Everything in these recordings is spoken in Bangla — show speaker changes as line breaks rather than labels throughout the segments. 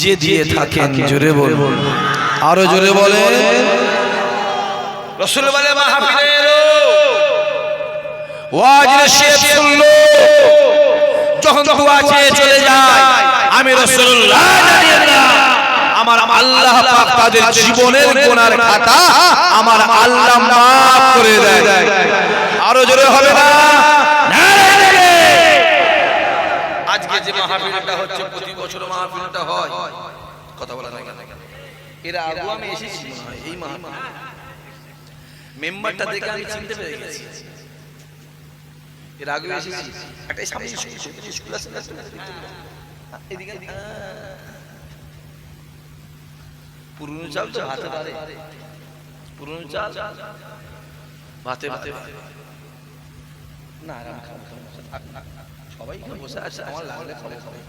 নিজে দিয়ে থাকেন। জোরে বলুন, আরো জোরে বলেন। রাসূল বলে মাহফিলে এলো, ওয়াজ শেষ শুনলো, যখন দোয়া চেয়ে চলে যায়, আমি রাসূলুল্লাহ জানিয়ে দিলাম আমার আল্লাহ পাক তাদের জীবনের গুনার খাতা আমার আল্লাহ মাফ করে দেয়। আরো জোরে হবে না? আজকে যে মাহফিলটা হচ্ছে, প্রতি বছর মাহফিলটা হয়, কথা বলা নাই কেন? এর আগে আমি এসেছি এই মাহফিল, মেম্বারটা দেখে আমি চিনতে পেরে গেছি। এর আগে এসেছি, একটা সামনে স্কুল আছে না, এদিকে পুরনো চাল তো ভাতে পারে, পুরনো চাল ভাতে ভাতে না, আরাম খাবো, সবাই বসে আছে, আমার লাগলে খাবো।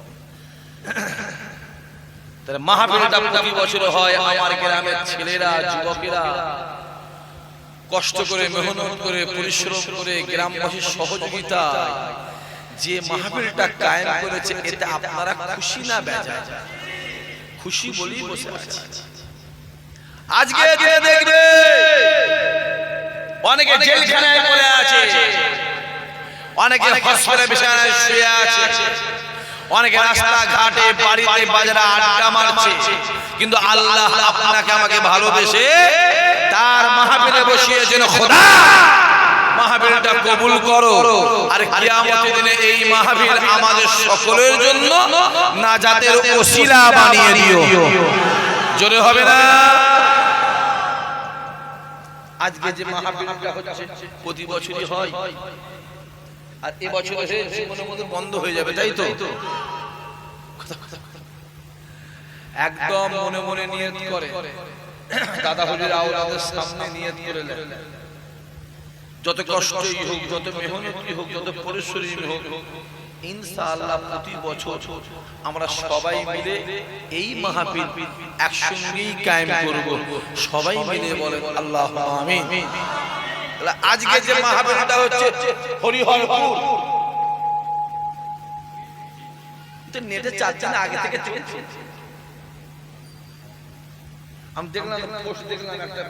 তাহলে মাহফিলটা প্রতি বছর হয়। আমার গ্রামের ছেলেরা, যুবকেরা কষ্ট করে, মেহনত করে, পরিশ্রম করে, গ্রামবাসীর সহযোগিতা যে মাহফিলটা কায়েম করেছে, এতে আপনারা খুশি না বেজার? খুশি বলেই বসে আছে। আজকে যে দেখবে অনেকে জেলখানায় পড়ে আছে, অনেকে হসপিটালে বিছানায় শুয়ে আছে, অনেকে রাস্তাঘাটে, বাড়িতে, বাজারে আড্ডা মারছে, কিন্তু আল্লাহ আপনাকে আমাকে ভালোবেসে তার মাহফিলে বসিয়েছেন। খোদা মাহফিলটা কবুল করো, আর কিয়ামতের দিনে এই মাহফিল আমাদের সকলের জন্য নাজাতের ওসিলা বানিয়ে দিও। জোরে হবে না? আজকে যে মাহফিলটা হচ্ছে প্রতি বছরই হয়, আর এবছর জীবনের মধ্যে বন্ধ হয়ে যাবে, তাই তো? একদম মনে মনে নিয়ত করে, দাদা হুজুর আওলাদের সামনে নিয়ত করে নেন, যত কষ্টই হোক, যত মেহনতই হোক, যত পরিশ্রমই হোক, ইনশাআল্লাহ প্রতি বছর আমরা সবাই মিলে এই মাহফিল একসঙ্গেই কায়েম করব। সবাই মিলে বলেন আল্লাহুম্মা আমিন। আজকে যে মাহফিলটা হচ্ছে হরিহরপুর, নেটে চারজন আগে থেকে চলছে। আমি দেখলাম পোস্ট, দেখলাম একটা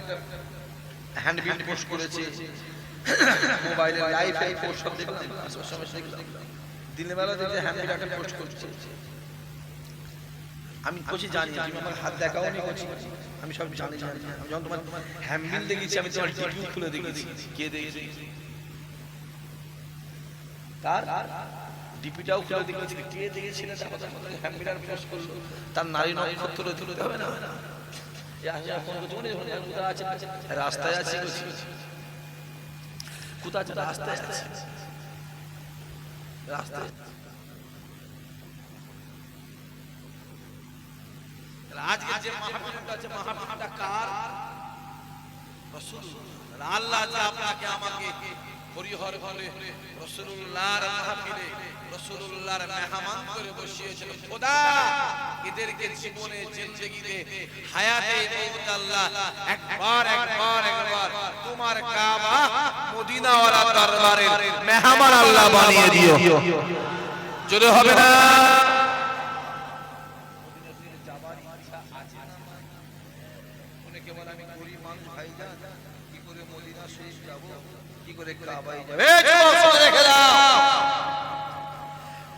হ্যান্ডবিল পোস্ট করেছে, মোবাইলে লাইভ পোস্ট সব দেখলাম, সমস্যা দেখলাম, দিনের বেলা দেখে হ্যান্ডবিল একটা পোস্ট করছে। আমি কিছু জানি, তুমি আমার হাত দেখাও নি, আমি সব জানি। আমি যখন তোমার হ্যান্ডবিল দেখেছি, আমি তোমার টিভিও খুলে দেখেছি, কে দেখেছি তার ডিপিটাও খুলে দেখেছি, কে দেখেছিল, হ্যান্ডবিল আর পোস্ট করলো, তার নারী নক্ষত্র তুলতে হবে না? রাস্তায় আছি, কোথায় আছে? রাস্তায় আছে, রাস্তায়। আজকে যে মাহফিলটা আছে, মাহফিলটা কার? রাসূলুল্লাহ। আল্লাহ যে আপনাকে আমাকে হরিহর বলে রাসূলুল্লাহর মাহফিলে রাসূলুল্লাহর মেহমান করে বসিয়েছেন। খোদা এদেরকে জীবনে, জিন্দেগিতে, হায়াতে মওত আল্লাহ একবার তোমার কাবা মদিনা ওয়ালা দরবারের মেহমান আল্লাহ বানিয়ে দিও। যদি হবে না? অনেকে বলে আমি গরিব মানুষ, ভাইজান কি করে মদিনা শরীফ যাব, কি করে কাবায় যাব? এই যুবক রেখে দাও,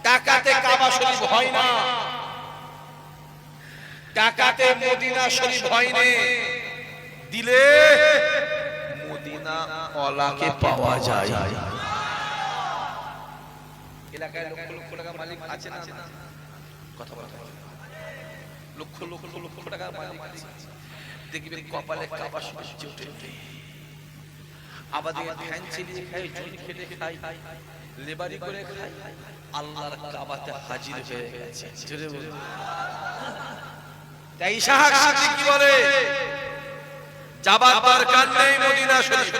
টাকাতে কাবা শরীফ হয় না, টাকাতে মদিনা শরীফ হয় না, দিলে মদিনা ওয়ালাকে পাওয়া যায়। এলাকায় লক্ষ লক্ষ টাকা মালিক আছে না? কথা বলতে লক্ষ লক্ষ লক্ষ টাকা মালিক আছে, দেখবেন কপালে কাবা শরীফ জুটে, আবাদে ধ্যান চালিয়ে খায়, জমি খেটে খায়, লেবারি করে খায়, আল্লাহর কাবাতে হাজির হয়ে গেছে। জোরে বলুন। তাই ইসহাক সিদ্দিক কি বলে? যাবার দরকার নেই মদিনা শরীফ,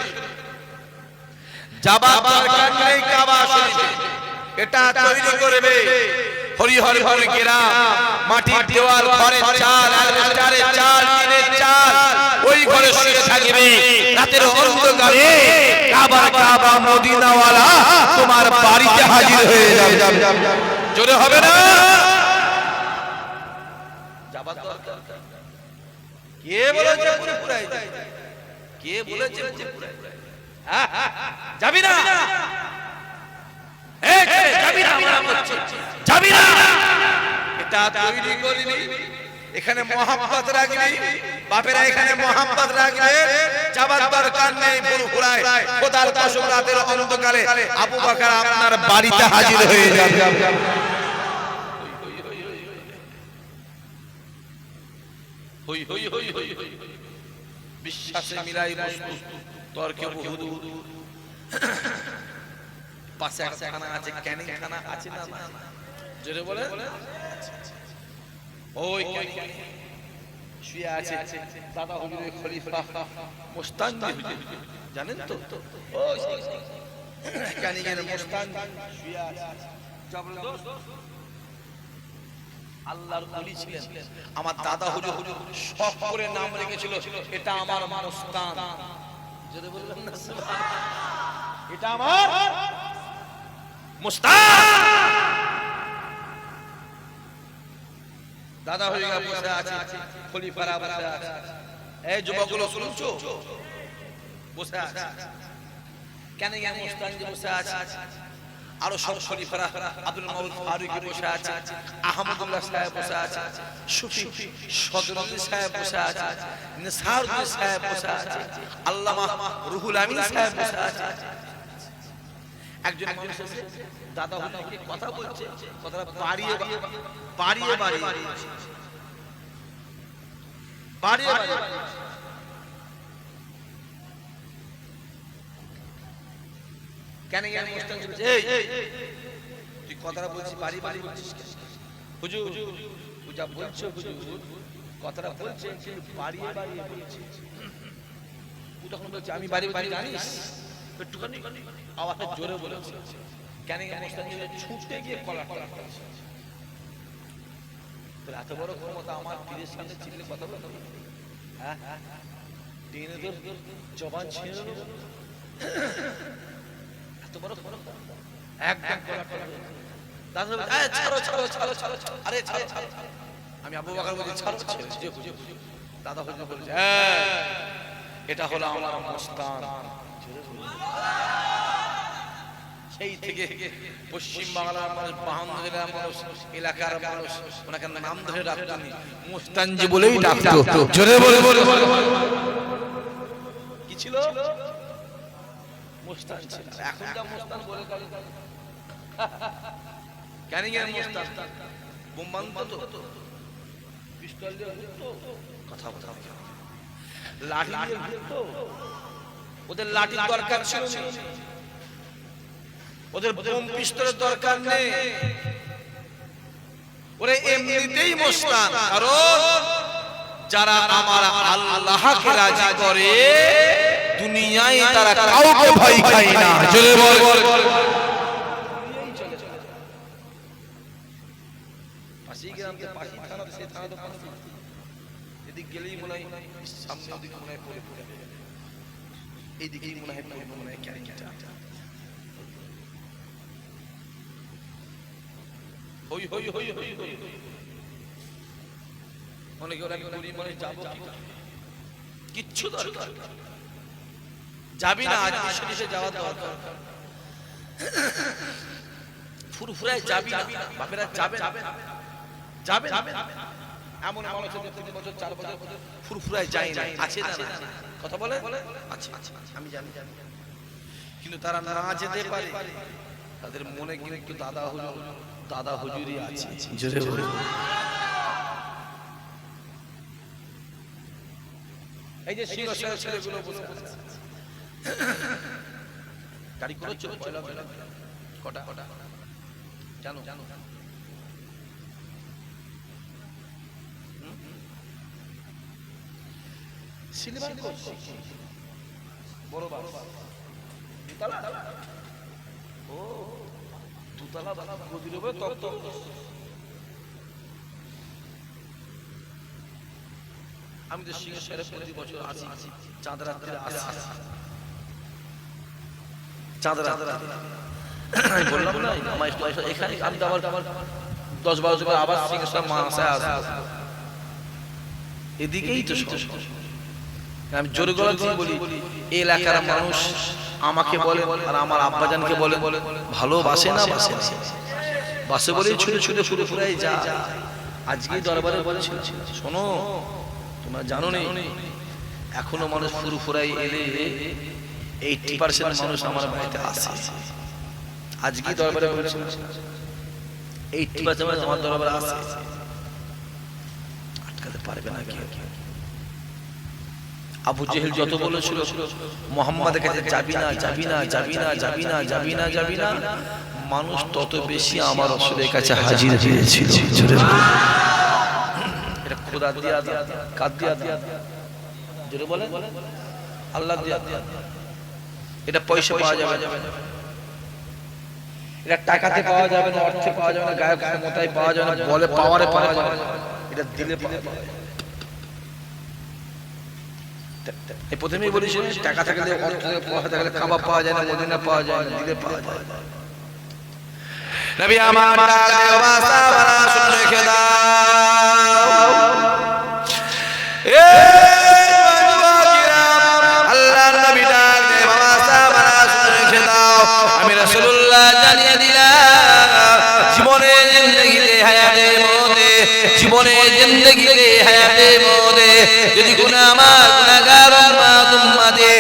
যাবার দরকার নেই কাবা শরীফ, এটা তৈরি করবে হরিহরপুর গ্রাম, মাটির দেওয়াল, ঘরের চাল, অ্যালবেস্টারের চাল, টিনের চাল, ওই ঘরে শুয়ে থাকবে রাতের অন্ধকারে, কাবা মদিনা ওয়ালা তোমার বাড়িতে হাজির হয়ে যাবে। জোরে হবে না? যাবার দরকার। কে বলেছে পুরপুরায়? কে বলেছে পুরপুরায়? হ্যাঁ যাবি না, এই যাবি না, আমরা বলছি যাবি না। এটা তৈরি করিনি, এখানে মোহাম্মত রাখবি, বাপেরা এখানে মোহাম্মত রাখবে, যাবার দরকার নেই পুরপুরায়। খোদার কসম রাতের অন্ধকারে আবু বকর আপনার বাড়িতে হাজির হয়ে যাবে। হই হই হই হই হই বিশ্বাসে মিলাই বস্তু তর্কে বহুত। পাশে একটা খানা আছে, ক্যানিং খানা আছে না? জোরে বলে ওই শুয়ে আছে দাদা হুজুরের খলিফা মুস্তানজি হুজুর, জানেন তো? ওই ক্যানিং এর মুস্তানজি শুয়ে আছে, জবরদস্ত আল্লাহর ওলি ছিলেন। আমার দাদা হুজুর শখ করে নাম রেখেছিল, এটা আমার মুস্তান। যদি বলবেন না সুবহানাল্লাহ, এটা আমার মুস্তান। দাদা হুজুর বসে আছে, খলিফারা বসে আছে। এই যুবকগুলো শুনছো? বসে আছে কেন? এই মুস্তান যে বসে আছে, আরো সব খলিফারা, আব্দুল মাউদ ফারুকী বসে আছে, আহমদুল্লাহ সাহেব বসে আছে, সুফি সদরুদ্দিন সাহেব বসে আছে, নিসারুদ্দিন সাহেব বসে আছে, আল্লামা রুহুল আমিন সাহেব বসে আছে। একজন মানুষ এসে দাদা হুজুরকে কথা বলছে, কথাটা বাড়িয়ে বাড়িয়ে বাড়িয়ে বাড়িয়ে কেন গেলে মুস্তান বলছে, এই তুই কথাটা বলছিস বাড়ি বাড়ি বলছিস হুজুর? যা বলছো হুজুর, কথাটা বলছে বাড়িয়ে বাড়িয়ে বলছিস। ও তখন বলছে, আমি বাড়ি বাড়ি জানিস? একটুখানি আওয়াজ জোরে বলেছে। কেন গেলে মুস্তান ছুটতে গিয়ে কলা কলা করছে। এত বড় ক্ষমতা আমার পীরের সামনে চিনলে কথা বলতে? হ্যাঁ টেনে তোর জবান ছিঁড়ে নেব। এত বড় ক্ষমতা একদম কলা কলা। দাদা ছাড়ো ছাড়ো ছাড়ো ছাড়ো, আরে ছাড়ো ছাড়ো। আমি আবু বকর বলছি ছাড়ো ছাড়ো। দাদা হুজুর বলছে, এটা হলো আমার মুস্তান। সেই থেকে পশ্চিম বাংলার মানুষ, 52 জেলার মানুষ, এলাকার মানুষ ওনাকে নাম ধরে রাখতেন মুস্তানজি বলেই ডাকতো। জোরে বলে বলে কি ছিল? মুস্তান ছিল। এখন যা মুস্তান বলে কেন গেল মুস্তান? বোম্বান তো পিস্তল দিয়ে ঘুরতো, কথা কথা লাঠি দিয়ে ঘুরতো। ওদের লাঠির দরকার ছিল না, ওদের বোম পিস্তলের দরকার নেই। ওরে এমনিতেই মুস্তান। কারণ যারা আমার আল্লাহকে রাজি করে দুনিয়ায় তারা কাউকে ভয় খায় না। জোরে বল। পাশি গ্রামে পাশি থানা, সেই থানা তো পাশি। এদিক গেলেই মনে হয় সামনে, ওদিক মনে হয় পড়ে পড়ে, এইদিকেই মনে হয় পড়ে মনে হয় ক্যারিকেটা। হই হই হই হই হই অনেকে ওরা গরি মনে যাব কিচ্ছু দরকার যাবি না। আজ শরীফে যাওয়া দরকার, ফুরফুরায় যাবি না। বাপেরা যাবে যাবে এমন মানুষ আছে 3 বছর 4 বছর ফুরফুরায় যায় না, আছে না? কথা বলে আছে, আমি জানি। কিন্তু তারা না যেতে পারে, তাদের মনে কিন্তু দাদা হুজুরই আছে। জোরে বলে। এই যে সিংহাসনের ছেলেগুলো বসে আছে, গাড়ি করেছিল পয়লা কটা জানো? সিনেমা বড় বাস দুতলা, ও দুতলা গদির উপরে তক্ত। আমি তো সিংহাসনে প্রতি বছর আসি, চাঁদ রাত্রে আসি, চাঁদ রাত্রে আমি বললাম না এখানে আমি তো আবার 10-12 বার আবার সিংহাসন মাসায় আসবো। এদিকেই তো আমি জোরে গলা দিয়ে বলি, এই এলাকার মানুষ আমাকে বলে আর আমার আব্বাজানকে বলে ভালোবাসে না বাসে বাসে বলে ছুটে ছুটে ফুরে ফুরাই যা। আজকেই দরবারে বলেছিল, শোনো তোমরা জানো নি এখনো মানুষ ফুরু ফুরাই এলে 80% মানুষ আমার বাড়িতে আসে। আজকেই দরবারে বলেছিল 80% মানুষ আমার দরবারে আসে, আটকাতে পারবে না কেউ। আবু জেহেল যত বলেছিল মুহাম্মাদের কাছে যাবি না যাবি না যাবি না যাবি না যাবি না যাবি না, মানুষ তত বেশি আমার রাসূলের কাছে হাজির হয়েছিল। এটা খোদা দিয়া কাদ দিয়া জোরে বলে আল্লাহ দিয়া। এটা পয়সা পাওয়া যাবে না, এটা টাকাতে পাওয়া যাবে না, অর্থে পাওয়া যাবে না, গায়ে ক্ষমতায় পাওয়া যাবে না, বলে পাওয়ারে পাওয়া যাবে না, এটা দিলে পাওয়া যাবে। এই প্রথমেই বলেছি টাকা থাকলে অর্থ থাকলে কাবাব পাওয়া যায় না, মদিনা পাওয়া যায় না, দিলে পাওয়া যায়। নবী আমার ডাকে ওয়াসা বারা শুনে রেখে দাও, এ আল্লাহর নবী ডাকে ওয়াসা বারা শুনে রেখে দাও, আমি রাসূলুল্লাহ জানিয়ে দিলাম জীবনের জিন্দেগিতে হায়াতে মওতে, জীবনের জিন্দেগিতে হায়াতে মওতে যদি গুনাহ আমার গুনাহগার উম্মতে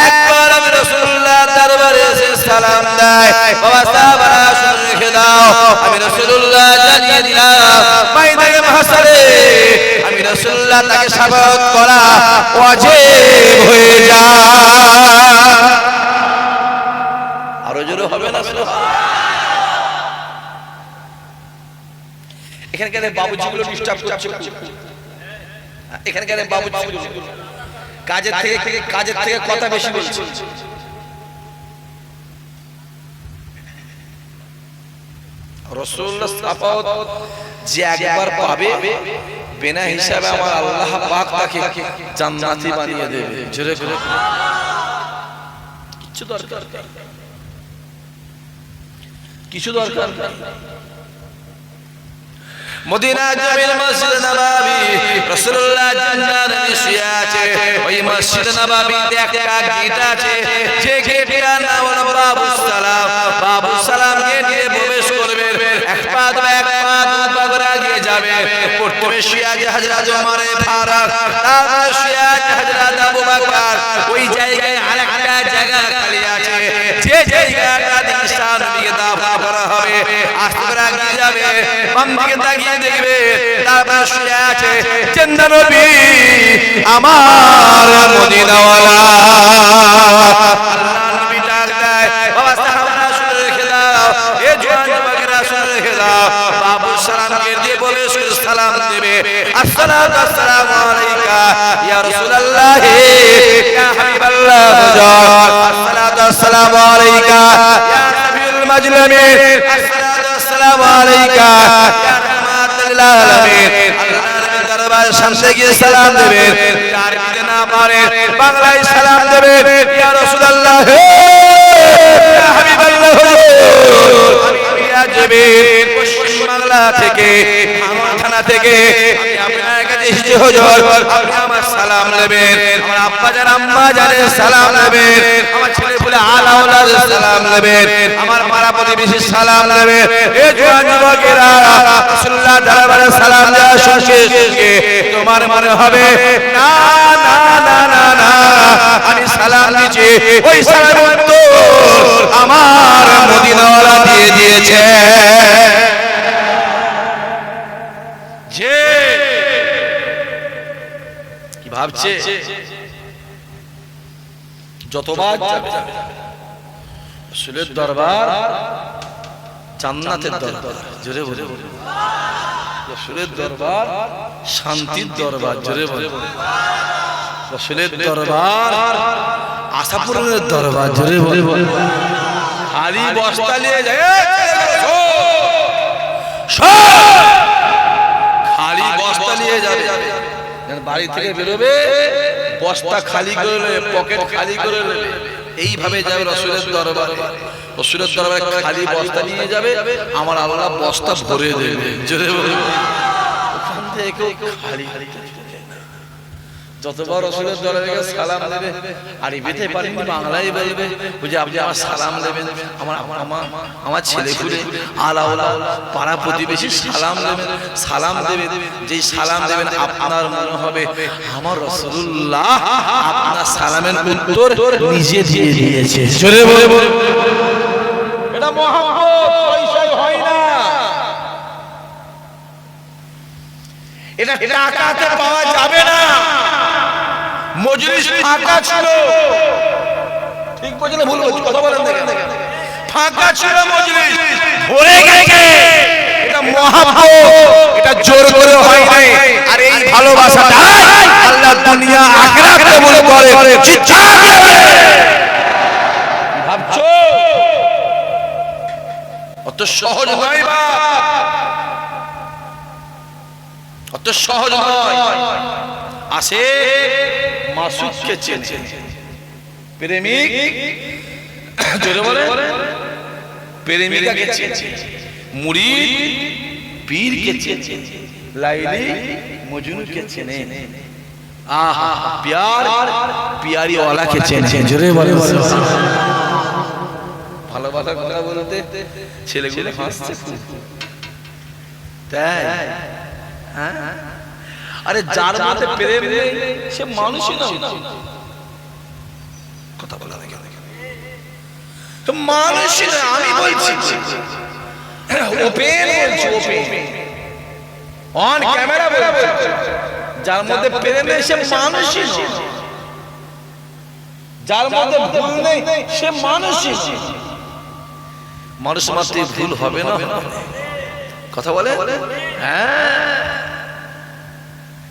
একবার আমি রাসূলুল্লাহ দরবারে এসে সালাম দেয়, বাবা সাহাবারা শুনে রেখে দাও, আমি রাসূলুল্লাহ জানিয়ে দিলাম ময়দানে মাহশারে আমি রাসূলুল্লাহ তাকে শাফাআত করা ওয়াজিব হয়ে যায়। আরো জোরে হবে না সুবহানাল্লাহ। এখানকার বাবুজিগুলো ডিস্টার্ব করছে, এখানকার বাবুজিগুলো কাজের থেকে কথা বেশি বলছে। রাসূলুল্লাহ শাফাআত যে একবার পাবে বিনা হিসাবে আমার আল্লাহ পাক তাকে জান্নাতি বানিয়ে দেবে। জোরে করে কিছু দরকার নেই। মদিনা জামিল মসজিদ নববী রাসূলুল্লাহ জান্নাতে শুয়ে আছে, ওই মসজিদ নববীতে একটা গেট আছে, যে গেটটার নাম হলো বাবুস সালাম। বাবুস সালাম গেটে প্রবেশ করবে, এক পা দু পা করে এগিয়ে যাবে, প্রথমে শুয়ে আছে হযরত ওমর ফারুক, তারপরে শুয়ে আছে হযরত আবু বকর। ওই জায়গায় আরেকটা জায়গা খালি আছে, যে জায়গাটা ঈসা নবীকে দাফন করা হবে। আস্তে করে এগিয়ে যাবে, বাম দিকে তাকিয়ে দেখবে তারপর শুয়ে আছে জিন্দা নবী আমার মদিনাওয়ালা। আল্লাহর নবী ডাক দেয়, বাবা সাহাবারা শুনে রেখে দাও, এ জওয়ান যুবকেরা শুনে রেখে দাও, বাবু সালামকে দিয়ে বলে সালাম দেবে, আসসালাতু আসসালামু আলাইকা ইয়া রাসূলুল্লাহ ইয়া হাবিবাল্লাহ, আসসালাতু আসসালামু আলাইকা ইয়া নবিয়ুল মাজলুমিন, আসসালাতু আসসালামু আলাইকা ইয়া রাহমাতুল আলামিন। আল্লাহর নবী দরবারে সামনে গিয়ে সালাম দেবেন, যার দিতে না পারে বাংলায় সালাম দেবেন, ইয়া রাসূলুল্লাহ ইয়া হাবিবাল্লাহ, আমি আজমির পশ্চিম বাংলা থেকে থানা থেকে আমি আপনার কাছে এসেছি হুজুর, আপনি আমার সালাম নেবেন, আমার আব্বা জান আম্মা জানের সালাম নেবেন, আমার ছেলে পুলে আলা ওলাদের সালাম নেবেন, আমার পাড়া প্রতিবেশীর সালাম নেবেন। এ জওয়ান যুবকেরা রাসূলুল্লাহ দরবারে সালাম দেওয়া শুনকে তোমার মনে হবে না না না না না, আমি সালাম দিচ্ছি, ওই সালাম তো আমার মদিনাওয়ালা দিয়ে দিয়েছে। যে কি ভাবছে যতবার যাবে রাসূলের দরবার জান্নাতের দরবার, জোরে বলে রাসূলের দরবার শান্তির দরবার, জোরে বলে রাসূলের দরবার আশাপূরণের দরবার, জোরে বলে খালি বস্তা নিয়ে যায়, খালি বস্তা নিয়ে যাবে, বাড়ি থেকে বেরোবে বস্তা খালি করে নেবে, পকেট খালি করে নেবে, এইভাবে যাবে রাসূলের দরবারে। রাসূলের দরবারে খালি বস্তা নিয়ে যাবে, আমার আল্লাহ বস্তা ভরে দেবে, জোরে বলে ওখান থেকে খালি যতবার রাসূলের দরবারে গিয়ে সালাম দেবে আরবিতে পারেনি বাংলায় বলবে বুঝে আপনি আমার সালাম দেবেন আমার ছেলেপুলে আলাওলা পাড়া প্রতিবেশী সালাম দেবেন যেই সালাম দেবেন আপনার মনে হবে আমার রাসূলুল্লাহ আপনার সালামের উত্তর নিজে দিয়ে দিয়েছে জোরে বলে এটা মহব্বত পয়সায় হয় না এটা টাকাতে পাওয়া যাবে না মজলিস ফাঁকা ছিল ঠিক বলছেন ভুল বলছি কথা বলেন দেখেন ফাঁকা ছিল মজলিস ভরে গেছে এটা মহব্বত এটা জোর করে হয় নাই আর এই ভালোবাসাটা আল্লাহ দুনিয়া আখিরাত কবুল করে চিৎকার করে ভাবছো অত সহজ নয় বা অত সহজ নয় আসে মাসুদকে চেনে প্রেমিক জোরে বলে প্রেমিকাকে চেনে মুরিদ পীরকে চেনে লাইলি মজনুকে চেনে আহা প্যার প্যারি ওয়ালাকে চেনে জোরে বলে ভালোবাসা কথা বলতে ছেলেগুলো হাসছে তাই হ্যাঁ আরে যার মধ্যে প্রেম নেই সে মানুষই না কথা বলা দেখে তো মানুষই না আমি বলছি ওপেন বলছি ওপেন অন ক্যামেরা বলছি যার মধ্যে প্রেম নেই সে মানুষই না যার মধ্যে ভুল নেই সে মানুষই মানুষ মাত্রই ভুল হবে না কথা বলে হ্যাঁ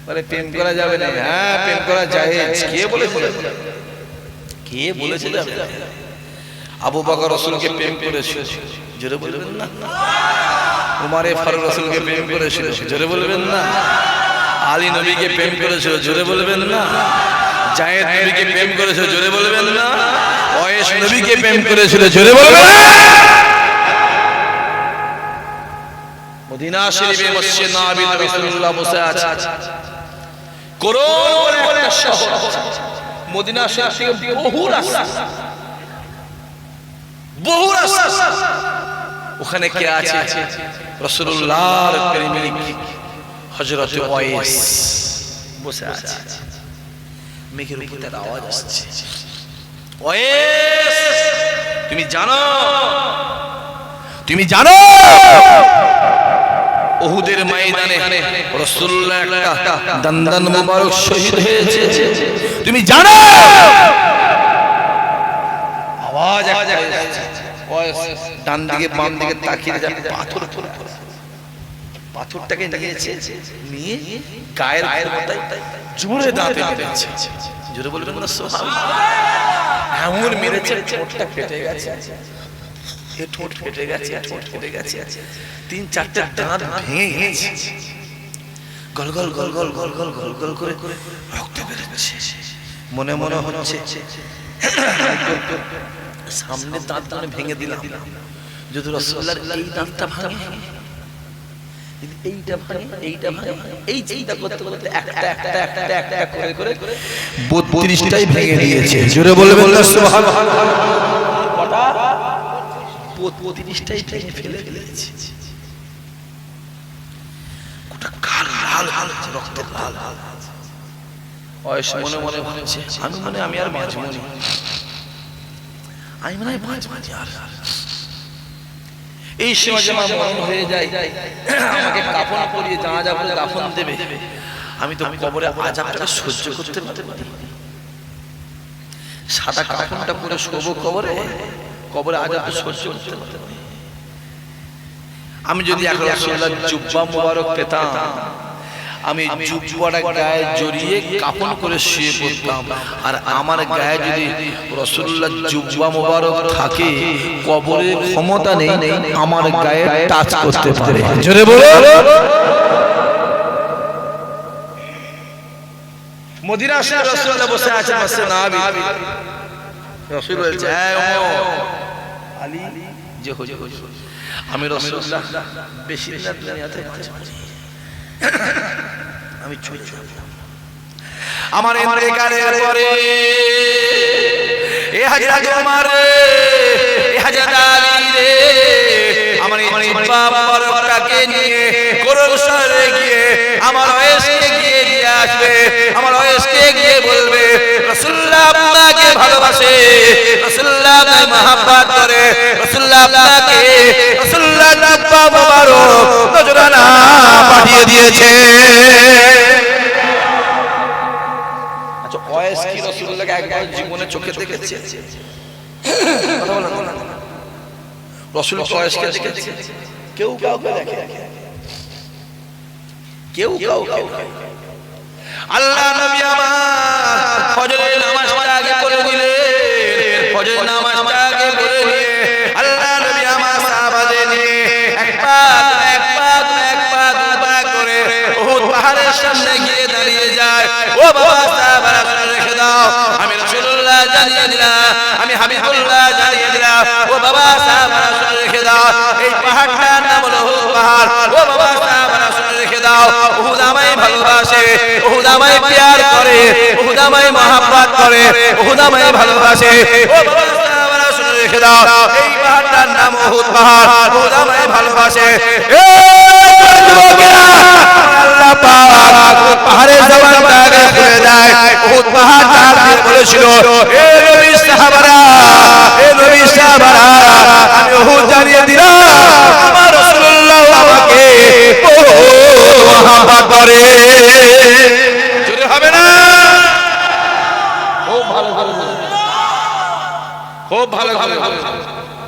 বলে প্রেম করা যাবে না হ্যাঁ প্রেম করা জায়েজ কে বলেছে কে বলেছে আবু বকর রাসূলকে প্রেম করেছিল জোরে বলবেন না উমর ফারুক রাসূলকে প্রেম করেছিল জোরে বলবেন না আলী নবীকে প্রেম করেছিল জোরে বলবেন না জায়েদ নবীকে প্রেম করেছিল জোরে বলবেন না ওয়াইস নবীকে প্রেম করেছিল জোরে বলবেন না মদিনা শরীফে মসজিদ নববীতে রাসূলুল্লাহ বসে আছে করোন করে একটা শহর মদিনা শরীফ থেকে বহু রাস্তা ওখানে কে আছে রাসূলুল্লাহর প্রেমিক হযরত ওয়াইস বসে আছে মেঘের উপর তার আওয়াজ আসছে ওয়াইস তুমি জানো উহুদের ময়দানে রাসূলুল্লাহ একটা দন্দন মুবারক শহীদ হয়েছে তুমি জানো আওয়াজ ডান দিকে বাম দিকে তাকিয়ে যা পাথরটাকে নিয়ে গায়ের ক্ষমতায় জোরে দাঁতে মেরেছে জোরে বলবেন না সুবহানাল্লাহ এমন মেরেছে ঠোঁটটা ফেটে গেছে এই ঠোঁট ফেটে গেছে তিন চারটে দাঁত ভেঙে গেছে গল গল গল গল গল গল গল গল করে রক্ত বেরোচ্ছে মনে মনে হচ্ছে সামনে দাঁত ভেঙে দিলাম যদি রাসূলুল্লাহর এই দাঁতটা ভাঙে এইটা ভাঙে এই চিন্তা করতে করতে একটা করে 32টাই ভেঙে দিয়েছে জোরে বলবেন না সুবহানাল্লাহ কটা 32টাই ভেঙে ফেলে দিয়েছে গোটা কাল লাল রক্তের লাল ওয়াইস মনে মনে ভাবছে আমি আর বাঁচব না আমি মনে হয় বাঁচব আর এই সময় আমার মরণ হয়ে যায় আমাকে কাফন পরিয়ে জানাজা করে কাফন দেবে আমি তো কবরে আযাবটা সহ্য করতে পারি সাদা কাফনটা পরে শোবো কবরে আযাব সহ্য করতে পারি আমি যদি এখন রাসূলুল্লাহর জুব্বা মোবারক পেতাম আমি জুব্বাটা গায়ে জড়িয়ে কাফন করে শুয়ে পড়তাম আর আমার গায়ে যদি রাসূলুল্লাহর জুব্বা মোবারক থাকে কবরে ক্ষমতা নেই আমার গায়ে টাচ করতে পারে জোরে বলো মদিনা শরীফে রাসূলুল্লাহ বসে আছেন মসজিদ নববী রাসূল বলছে আলী যে হুজুর আমি রাসূলুল্লাহ বেশি দিন দুনিয়াতে বাঁচব আমি চলে যাব আমার ইন্তেকালের পরে এ হযরত ওমর এ হযরত আলী রে আমার জিহ্বা মুবারকটাকে নিয়ে কোরআন শরীফে গিয়ে আমার ওয়াইসকে গিয়ে দিয়ে আসবে, আমার ওয়াইসকে গিয়ে বলবে রাসূলুল্লাহ আপনাকে ভালোবাসে, রাসূলুল্লাহ আপনাকে মহব্বত করে, রাসূলুল্লাহ আপনাকে রাসূলুল্লাহ জিহ্বা মুবারক নজরানা পাঠিয়ে দিয়েছে। আচ্ছা ওয়াইস কি রাসূলুল্লাহকে একবার জীবনে চোখে দেখেছে? কথা বলেন না। রাসূল ওয়াইসকে দেখেছে? কেউ কাউকে দেখে, কেউ কাউকে। আল্লাহ নবী আমার ফজরের নামাজটা আগে পড়ে দিলেন, ফজরের নামাজটা আগে পড়ে নিয়ে আল্লাহ নবী আমার সাহাবাদের নিয়ে এক পা করে উহুদ পাহাড়ের সামনে গিয়ে দাঁড়িয়ে যায়। ও বাবা সাহাবারা শুনে রেখে দাও, আমি রাসূলুল্লাহ জানিয়ে দিলাম, আমি হাবিবুল্লাহ জানিয়ে দিলাম। ও বাবা সাহাবারা শুনে রেখে দাও, এই পাহাড়টার নাম হলো উহুদ পাহাড়। ও বাবা সাহাবারা শুনে রেখে দাও, উহুদ আমায় ভালোবাসে, উহুদ আমায় প্যার করে, উহুদ আমায় মহব্বত করে, উহুদ আমায় ভালোবাসে। ও বাবা সাহাবারা শুনে রেখে দাও, এই পাহাড়টার নাম উহুদ পাহাড়, উহুদ আমায় ভালোবাসে। আল্লাহ পাক পাহাড়ের জবানটা আগে খুলে দেয়। উহুদ পাহাড়টা দিয়ে বলেছিল, এ নবী সাহাবারা, এ নবী সাহাবারা, আমি উহুদ জানিয়ে দিলাম আমার রাসূলুল্লাহ আমাকে মহব্বত করে। জোরে হবে না? খুব ভালো ভালো খুব ভালো ভালো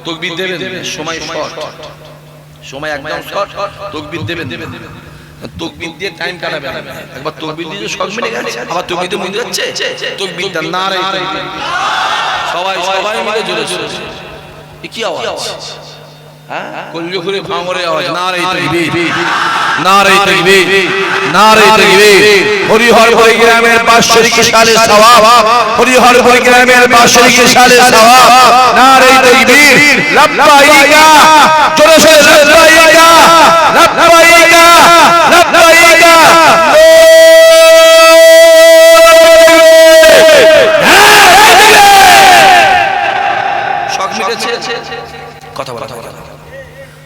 তাকবীর দেবেন। সময় শর্ট, সময় একদম শর্ট, তাকবীর দেবেন। তাকবীর দিয়ে টাইম কাটাবেন। একবার তাকবীর দিয়ে শর্ট মিলে গেছে, আবার তাকবীর দিয়ে মনে যাচ্ছে তাকবীরটা নারে তাকবীর। সবাই সবাই মিলে জোরে জোরে। কি আওয়াজ? হ্যাঁ কলজো করে ভাঙরে আওয়াজ। নারে তাকবীর, নারে তাকবীর, নারে তাকবীর। হরিহরপুর গ্রামের বাৎসরিক সালে সওয়াব, হরিহরপুর গ্রামের বাৎসরিক সালে সওয়াব। নারে তাকবীর, লাব্বাইকা, জোরে জোরে লাব্বাইকা, লাব্বাইকা, লাব্বাইকা। শক মিটেছে? কথা বলা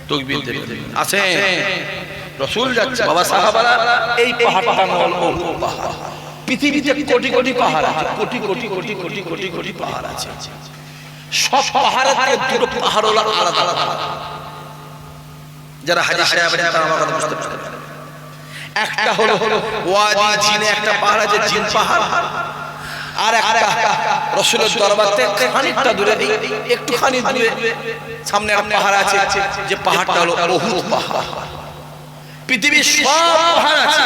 তাকবীর দেবেন। আছে রাসূল যাচ্ছে, বাবা সাহাবারা এই পাহাড়টার নাম হলো উহুদ পাহাড়। পৃথিবীতে কোটি কোটি পাহাড় আছে, কোটি কোটি কোটি কোটি কোটি কোটি পাহাড় আছে। সব পাহাড়ের থেকে দুটো পাহাড় হলো আলাদা আলাদা। যারা হাজী সাহেব তারা আমার কথা বুঝতে পারবে। একটা হলো ওয়াদি জিনে একটা পাহাড় আছে, জিন পাহাড়। আর একটা রাসূলের দরবার থেকে খানিকটা দূরে, একটুখানি দূরে সামনে একটা পাহাড় আছে, যে পাহাড়টা হলো উহুদ পাহাড়। পৃথিবীর সব পাহাড় আছে,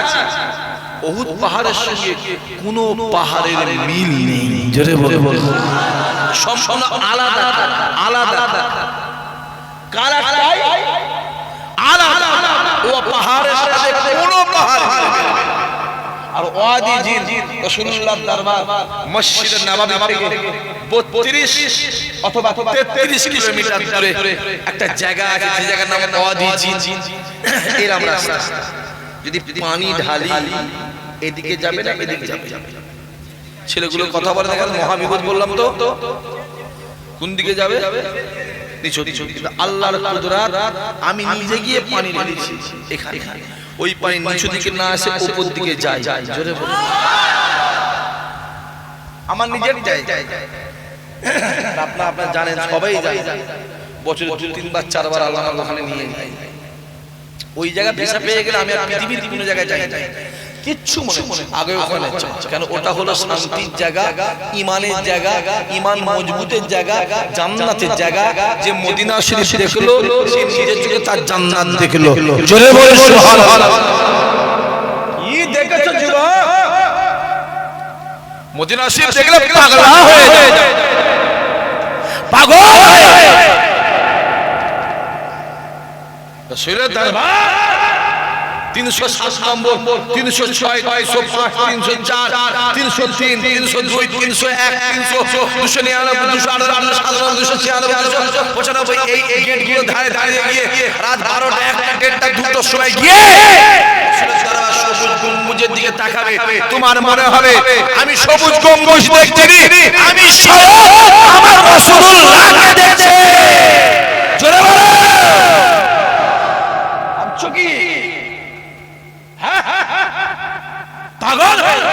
উহুদ পাহাড়ের সঙ্গে কোনো পাহাড়ের মিল নেই। জোরে বলে বল, সম্পূর্ণ আলাদা আলাদা। কালাটাই আলাদা, ও পাহাড়ের সাথে কোনো পাহাড় মিলবে না। আর ওয়াদি জিন রাসূলুল্লাহর দরবার মসজিদে নববী থেকে 32 অথবা 33 কিলোমিটার দূরে একটা জায়গা আছে, যে জায়গার নাম ওয়াদি জিন। এর আমরা যদি পানি ঢালি এদিকে যাবে না এদিকে যাবে। ছেলেগুলো কথা বলে দেখেন, মহাবিপদ বললাম তো। কোন দিকে যাবে? নিচু নিচু। আল্লাহর কুদরত, আমি নিজে গিয়ে পানি ঢেলেছি এখানে, ওই পানি নিচু দিকে না আসে উপর দিকে যায়। জোরে বলে, আমার নিজের যায়। আপনারা জানেন, সবাই জানেন, বছরে 2-3 বার 4 বার আল্লাহ ওখানে নিয়ে যায়। ওই জায়গা ভিসা পেয়ে গেলে আমি আর পৃথিবীর কোনো জায়গায় যাই না, কিচ্ছু মনে আগে ওখানে চাই। কেন? ওটা হলো শান্তির জায়গা, ইমানের জায়গা, ইমান মজবুতের জায়গা, জান্নাতের জায়গা। যে মদিনা শরীফ দেখলো সে নিজের চোখে তার জান্নাত দেখলো। জোরে বলে সুবহানাল্লাহ। কি দেখেছো যুবক? মদিনা শরীফ দেখলে পাগলা হয়ে যায়, পাগল হয়ে যায়। রাসূলের দরবার 307 নম্বর, 306, 305, 304, 303, 302, 301, 299, এই গেটগুলো ধারে ধারে গিয়ে রাত 12টা, 1টা, 1:30, 2টার সময় গিয়ে কাবা সবুজ গম্বুজের দিকে তাকাবে, তোমার মনে হবে আমি সবুজ গম্বুজ দেখছি, আমি স্বয়ং আমার রাসূলুল্লাহকে দেখছি। জোরে বলো ভাবছো কি? হ্যাঁ পাগল হয়ে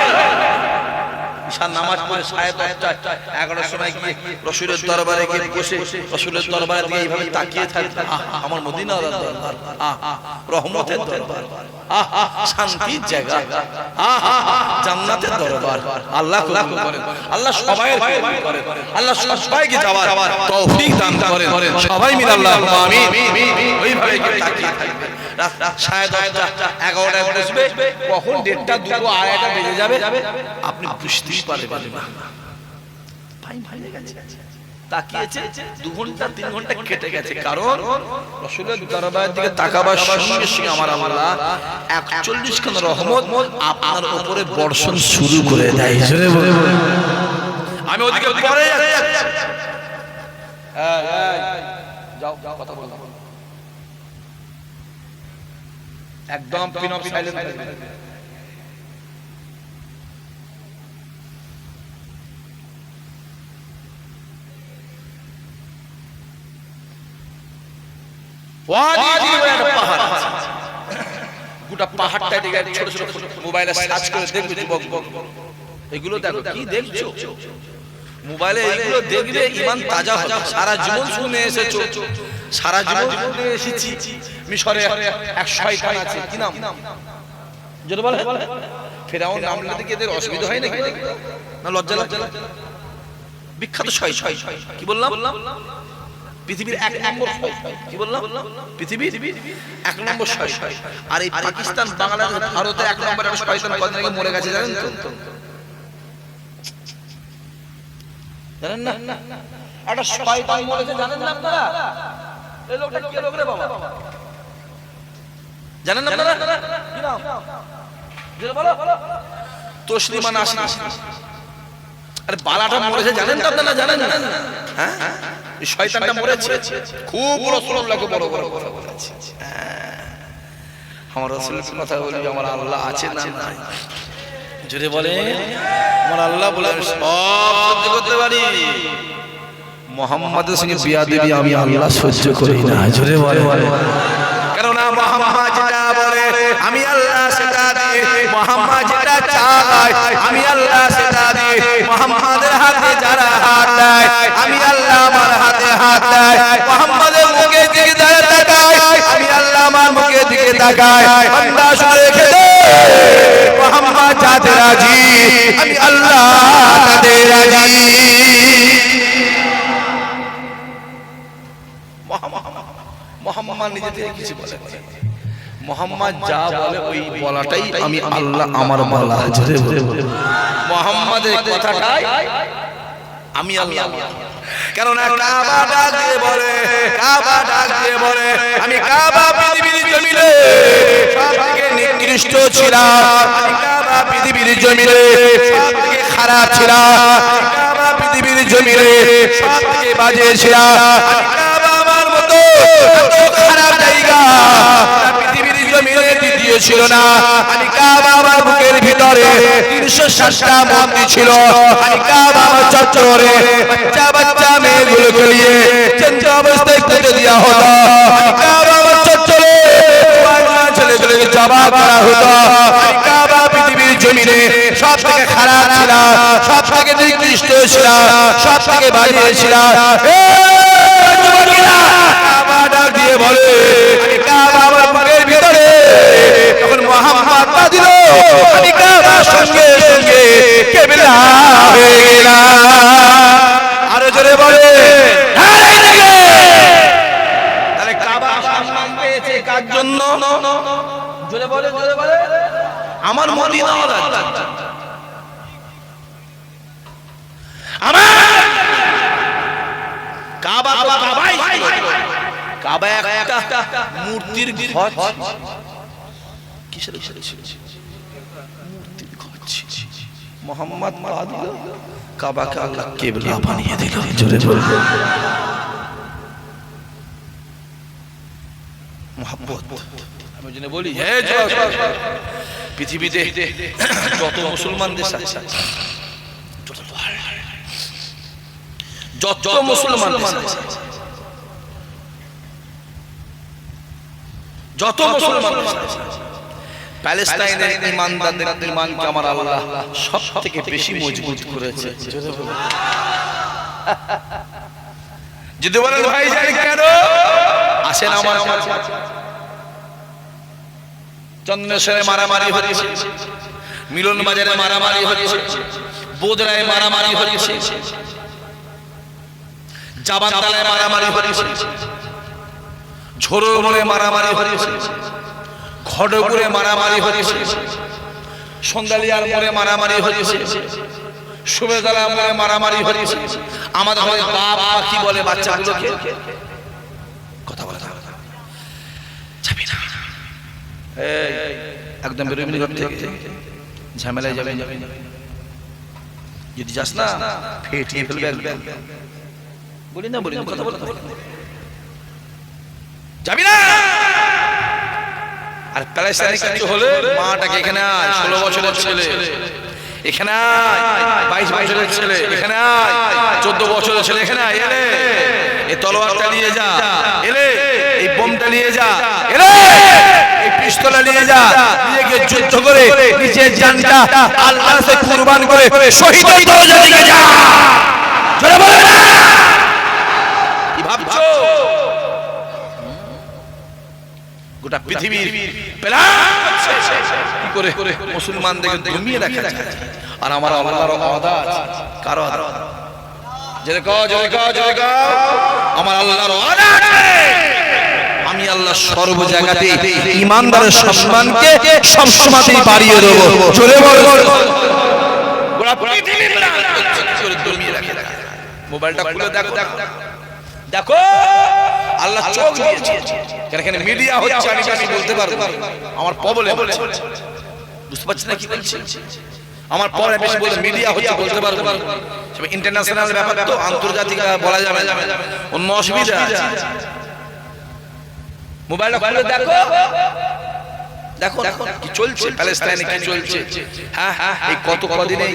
ঈশান নামাজ পড়ে 11টার সময় গিয়ে রাসূলের দরবারে গিয়ে বসে রাসূলের দরবারে দিকে এইভাবে তাকিয়ে থাকে, আমার মদিনার দরবার, রহমতের দরবার, শান্তির জায়গা, জান্নাতের দরবার। আল্লাহ কবুল করেন, আল্লাহ সবাইয়ের কবুল করেন, আল্লাহ সবাইকে যাওয়ার তৌফিক দান করেন। সবাই মিলে আল্লাহুম্মা আমিন। ওইভাবে গিয়ে তাকিয়ে থাকবে। রাত 10:30 11টায় বসবে, কখন 1:30 2 2:30 বেজে যাবে আপনি বুঝতেই পারবেন না। ভাই ভাইয়ে গেছে, তাকিয়েছে 2 ঘন্টা 3 ঘন্টা কেটে গেছে, কারণ রাসূলের দরবারের দিকে তাকাবার সঙ্গে সঙ্গে আমার আল্লাহ 41 খান রহমত আপনার উপরে বর্ষণ শুরু করে দেয়। জোরে বলুন। আমি ওদিকে পরে যাচ্ছি, যাও কথা বলো, একদম পিন অফ সাইলেন্ট থাকবে। গোটা পাহাড়টা দিকে ছোট ছোট মোবাইলে সার্চ করে দেখবে, এগুলো দেখো কি দেখছো মোবাইলে, এগুলো দেখবে ঈমান তাজা হবে। সারা জীবন শুনে এসেছো, সারা জীবন শুনে এসেছি মিশরে এক শয়তান আছে, কি নাম যদি বলে ফেরাউন, নাম নিতে কি এদের অসুবিধা হয় নাকি না লজ্জা লাগে? বিখ্যাত শয়তান, কি বললাম? পৃথিবীর 1 নম্বর শয়তান, কি বললাম? পৃথিবীর 1 নম্বর শয়তান। আর এই পাকিস্তান, বাংলাদেশ, ভারতে 1 নম্বর একটা শয়তান কতদিন আগে মরে গেছে জানেন তো? জানেন না? একটা শয়তান মরেছে, জানেন না আপনারা? এই লোকটা কি লোক রে বাবা, জানেন না আপনারা? কি নাম? জোরে বলো। তসলিমা নাসরিন। আরে বালাটা মরেছে, জানেন তো আপনারা? জানেন না? হ্যাঁ, এই শয়তানটা মরেছে, খুব রাসূলুল্লাহকে বড় বড় কথা বলেছে। আমার রাসূলের কথা বলি, আমার আল্লাহ আছে না নাই? জোরে বলে আমার আল্লাহ বলে সব সহ্য করতে পারি, মুহাম্মাদের সঙ্গে বিয়াদবি আমি আল্লাহ সহ্য করি না। জোরে বলে, কারণ মুহাম্মদ যেটা বলে আমি আল্লাহ সেটা দিই, মুহাম্মদ যেটা চায় আমি আল্লাহ সেটা দিই। মুহাম্মাদের হাতে যারা হাত দেয় আমি আল্লাহ আমার হাতে হাত দেয়। মুহাম্মাদের মুখের দিকে যারা তাকায় আমি আল্লাহ আমার মুখের দিকে তাকায়। বান্দা শুনে রেখে দে, মুহাম্মদ যাতে রাজি আমি আল্লাহ তাতে রাজি। মুহাম্মদ নিজে থেকে কিছু বলে, মুহাম্মদ যা বলে ওই বলাটাই আমি আল্লাহ আমার বলা। জোরে বলে মুহাম্মাদের কথাটাই আমি আল্লাহ। কারণ কাবা ডাক দিয়ে বলে, কাবা ডাক দিয়ে বলে আমি কাবা পৃথিবীর জমিনে সবথেকে নিকৃষ্ট ছিলাম, আমি কাবা পৃথিবীর জমিনে সবথেকে খারাপ ছিলাম, কাবা পৃথিবীর জমিনে সবথেকে বাজে ছিলাম, কাবা আমার মতো এত খারাপ জায়গা পৃথিবীর জমিনে দ্বিতীয় ছিল না। আমি কাবা আমার বুকের ভিতরে 360টা মন্দির ছিল, আমি কাবা আমার চত্বরে বাচ্চা বাচ্চা মেয়েগুলোকে নিয়ে চেঞ্জ অবস্থায় কেটে দেওয়া হতো। আমি কাবা আমার চত্বরে ছেলেগুলোকে জবাই করা হতো। আমি কাবা পৃথিবীর জমিনে সব থেকে খারাপ ছিলাম, সব থেকে নিকৃষ্ট ছিলাম, সব থেকে বাজে ছিলাম। কাবা ডাক দিয়ে বলে আমি কাবা আমার বুকের ভিতরে যখন মুহাম্মদ পা দিল আমি কাবার সঙ্গে সঙ্গে কিবলা হয়ে গেলাম। আরো জোরে বলে তাহলে কাবা সম্মান পেয়েছে কার জন্য? জোরে বলে, জোরে বলে আমার মদিনা ওয়ালা, আমার কাবা তো কাবাই, কাবা একটা মূর্তির ঘর। কিসের ছিল? মূর্তির ঘর ছিল। মুহাম্মদ পা দিল, কাবাকে আল্লাহ কিবলা বানিয়ে দিল। জোরে বলে মুহাব্বত। আমি জেনে বলি পৃথিবীতে যত মুসলমান দেশ আছে, যত মুসলমান দেশ আছে, যত মুসলমান দেশ আছে, প্যালেস্টাইনের ঈমানদারদের ঈমানকে আমার আল্লাহ সবথেকে বেশি মজবুত করেছে। যদি বলেন ভাই জানি কেন আসেন আমার কাছে, চন্দ্রশেরে মারামারি হচ্ছে, মিলন বাজারে মারামারি হচ্ছে, বোদরায় মারামারি হচ্ছে, জাবানতলায় মারামারি হচ্ছে, ঝোড়োর মোড়ে মারামারি হচ্ছে, খড়গপুরে মারামারি হচ্ছে, সন্ধ্যালিয়ার মোড়ে মারামারি হচ্ছে, সুবেদালা মোড়ে মারামারি হচ্ছে। আমাদের বাপ কি বলে বাচ্চাগুলোকে? কথা বলে যাবি না, একদম বেরোবি ঘর থেকে, ঝামেলায় যাবে। যদি যাস না ফেটিয়ে ফেলবে। বলি না কথা বলে যাবি না। আর প্যালেস্টাইনে কিছু হলে মাটাকে এখানে আয়, 16 বছরের ছেলে এখানে আয়, 22 বছরের ছেলে এখানে আয়, 14 বছরের ছেলে এখানে আয়, এলে এই তলোয়ারটা নিয়ে যা, এলে এই বোমটা নিয়ে যা, এলে এই পিস্তলটা নিয়ে যা, নিজেকে যুদ্ধ করে নিজের জানটা আল্লাহর কাছে কুরবান করে শহীদের দরজা দিকে যা। জোরে বলো না, কি ভাবছো? গোটা পৃথিবীর কি করে মুসলমানদেরকে দমিয়ে রাখা যায়। আর আমার আল্লাহর ওয়াদা কারো আমার আল্লাহর ওয়াদা আছে, আমি আল্লাহ সর্ব জায়গাতে ঈমানদারের সম্মানকে সবসময় বাড়িয়ে দেব। জোরে বলো, গোটা পৃথিবী দমিয়ে রাখা। মোবাইলটা খুলে দেখো, দেখো আল্লাহ চোখ দিয়েছে। এখানে মিডিয়া হচ্ছে, আমি বলতে পারবো, আমার পবলে বুঝতে পারছি না কি বলছি। আমার পরে বেশি বলে মিডিয়া হচ্ছে বলতে পারবো, ইন্টারন্যাশনাল ব্যাপার তো, আন্তর্জাতিক বলা যাবে, অন্য অসুবিধা আছে। মোবাইলটা খুলে দেখো, দেখো দেখো কি চলছে প্যালেস্টাইনে, কি চলছে। হ্যাঁ হ্যাঁ, এই কত কদিনে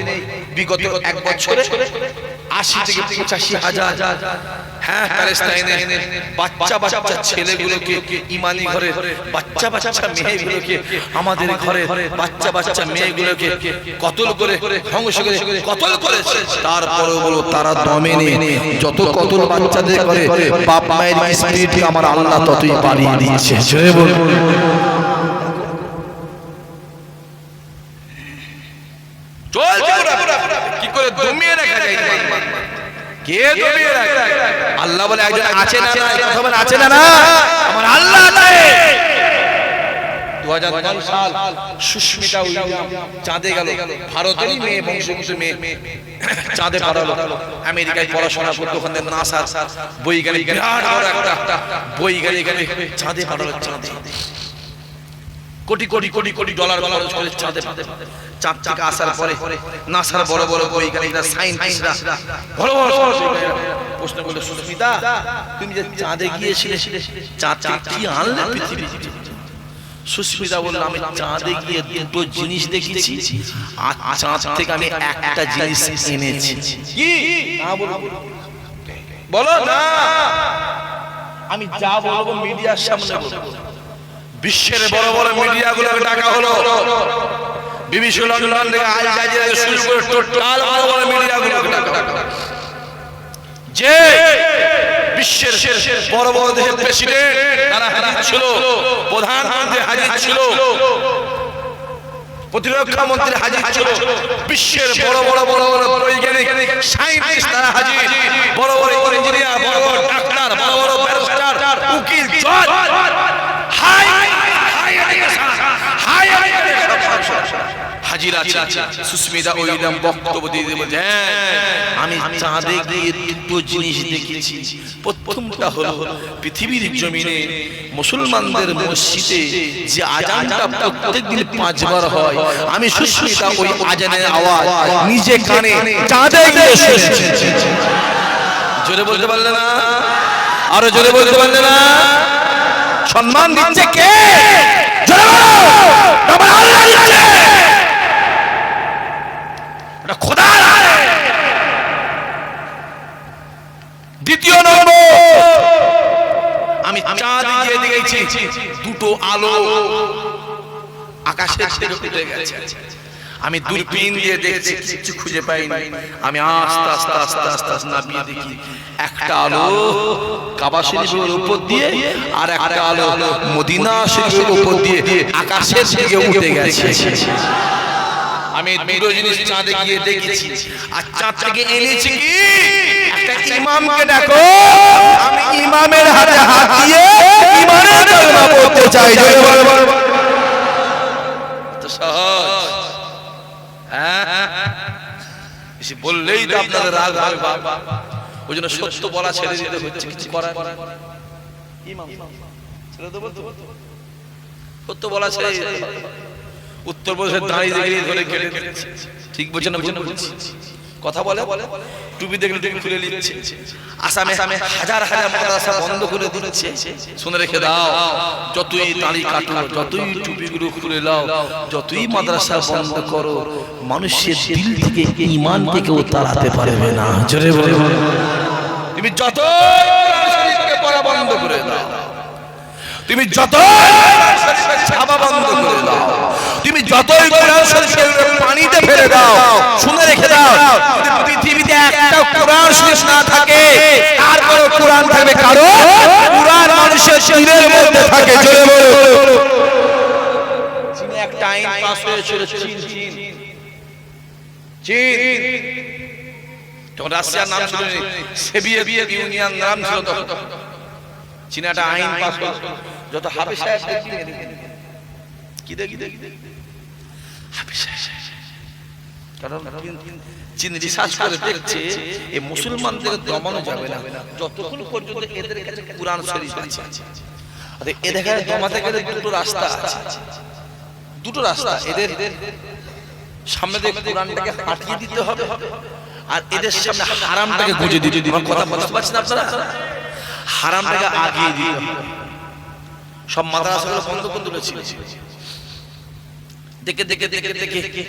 বিগত এক বছরে 80 থেকে 85 হাজার হ্যাঁ প্যালেস্টাইনে বাচ্চা বাচ্চা ছেলেগুলোকে, ইমানি ঘরে বাচ্চা বাচ্চা মেয়েগুলোকে, আমাদের ঘরে বাচ্চা বাচ্চা মেয়েগুলোকে কতল করে ধ্বংস করে কতল করেছে। তারপরেও বলো তারা দমে নেই, যত কতল বাচ্চাদের করে বাপ মায়ের স্পিরিট আমার আল্লাহ ততই বাড়িয়ে দিচ্ছে। জয় বল, কি করে দমিয়ে রাখা যায়? কে দমিয়ে রাখে? আল্লাহ বলে একজন আছে না, কথা বলে আছে না, আমার আল্লাহ আছে। 2009 সাল সুস্মিতা উইলিয়াম চাঁদে গেল, ভারতেরই মেয়ে, বংশগত মেয়ে, চাঁদে পাঠালো। আমেরিকায় পড়াশোনা করতো, ওখানে নাসা বৈজ্ঞানিক বিরাট বড় একটা বৈজ্ঞানিক চাঁদে পাঠালো। চাঁদে কোটি কোটি কোটি কোটি ডলার খরচ করে চাঁদে পাঠালো। চাঁদ থেকে আসার পরে নাসার বড় বড় বৈজ্ঞানিকরা, সায়েন্টিস্টরা বড় বড় প্রশ্ন করলো, সুস্মিতা তুমি যে চাঁদে গিয়েছিলে, চাঁদ কি আনলে পৃথিবীতে? সুস্মিতা বলল, আমি চাঁদে গিয়ে দুটো জিনিস দেখেছি, আর চাঁদ থেকে আমি একটা জিনিস এনেছি। কি? বলো না, আমি যা বলবো মিডিয়ার সামনে বলবো। বিশ্বের বড় বড় মিডিয়াগুলোকে ডাকা হলো, বিবিসি লন্ডন থেকে আল জাজিরা শুরু করে টোটাল বড় বড় মিডিয়াগুলোকে ডাকা হলো। যে বিশ্বের বড় বড় দেশের প্রেসিডেন্ট তারা হাজির ছিল, প্রধানমন্ত্রী হাজির ছিল, প্রতিরক্ষা মন্ত্রী হাজির ছিল, বিশ্বের বড় বড় বড় বড় বৈজ্ঞানিক সায়েন্টিস্ট তারা হাজির, বড় বড় ইঞ্জিনিয়ার, বড় বড় ডাক্তার, বড় বড় ব্যারিস্টার, উকিল, জজ, হাজির আছে। সুস্মিতা উইলিয়াম বক্তব্য দিয়ে বলছে, আমি চাঁদে গিয়ে দুটো জিনিস দেখেছি। প্রথমটা হলো পৃথিবীর জমিনে মুসলমানদের মসজিদে যে আজানটা প্রত্যেকদিন 5 বার হয়, আমি সুস্মিতা ওই আজানের আওয়াজ নিজে কানে চাঁদে গিয়ে শুনেছি। জোরে বলতে পারলে না? আরো জোরে বলতে পারলে না? সম্মান দিচ্ছে কে? জোরে বলো, আমার আল্লাহ দিচ্ছে। দুটো আলো আকাশে ছেড়ে উঠে গেছে। আমি দূরবীন দিয়ে দেখছি, কিছু খুঁজে পাইনি। আমি আস্তে আস্তে আস্তে আস্তে আস্তে নামিয়ে দেখি একটা আলো কাবা শরীফের উপর দিয়ে, আর একটা আলো মদিনা শরীফের উপর দিয়ে আকাশের দিকে উঠে গেছে। আমি দুটো জিনিস চাঁদে গিয়ে দেখেছি, আর চাঁদ থেকে এনেছি কি একটা ইমামকে ডাকো, আমি ইমামের হাতে হাত দিয়ে ইমানের কালেমা পড়তে চাই। তো সহজ, এসে বললেই তো আপনাদের রাগ হবে। ওই জন্য সত্য বলা ছেড়ে দিতে হচ্ছে, কিছু করার সত্য বলা ছেড়ে দিতে হবে। উত্তরপ্রদেশের দাঁড়িয়ে দাঁড়িয়ে ধরে কেটে কেটেছে, ঠিক বলছে না? বলছি কথা বলে টুপি দেখলে টুপি খুলে নিচ্ছে। আসামে হাজার হাজার মাদ্রাসা বন্ধ করে দিচ্ছে। শুনে রেখে দাও, যতই দাড়ি কাটো, যতই টুপিগুলো খুলে দাও, যতই মাদ্রাসা বন্ধ করো, মানুষের দিল থেকে ঈমানকে কেউ তাড়াতে পারবে না। জোরে বলো। তুমি যতই পড়া বন্ধ করে দাও, তুমি যতই ছাপা বন্ধ করে দাও, তুমি যতই কোরআন শরীফের পানিতে ফেলে দাও, শুনে রেখে দাও, পৃথিবীতে একটা কোরআন শরীফ না থাকে, তারপরে কোরআন থাকবে কারো, কোরআন মানুষের দিলের মধ্যে থাকে। জোরে বলো। চীনে একটা আইন পাস হয়েছিল, চীন তখন রাশিয়ার নাম ছিল সোভিয়েত ইউনিয়ন নাম ছিল তখন। চীনে একটা আইন পাস হয়েছিল, যত হাবেশা কি দেখি কারণ চীন রিসার্চ করে দেখছে এই মুসলমানদের দমানো যাবে না যতক্ষণ পর্যন্ত এদের কাছে কুরআন শরীফ আছে। এদের কাছে দমাতে গেলে দুটো রাস্তা আছে, দুটো রাস্তা। এদের সামনে দিয়ে কুরআনটাকে হাঁটিয়ে দিতে হবে, আর এদের সামনে হারামটাকে গুঁজে দিতে হবে। কথা বুঝতে পারছেন আপনারা? হারামটাকে আগিয়ে দিতে হবে। সব মাদ্রাসাগুলো বন্ধ করে দিয়েছিল। দেখে দেখে দেখে দেখে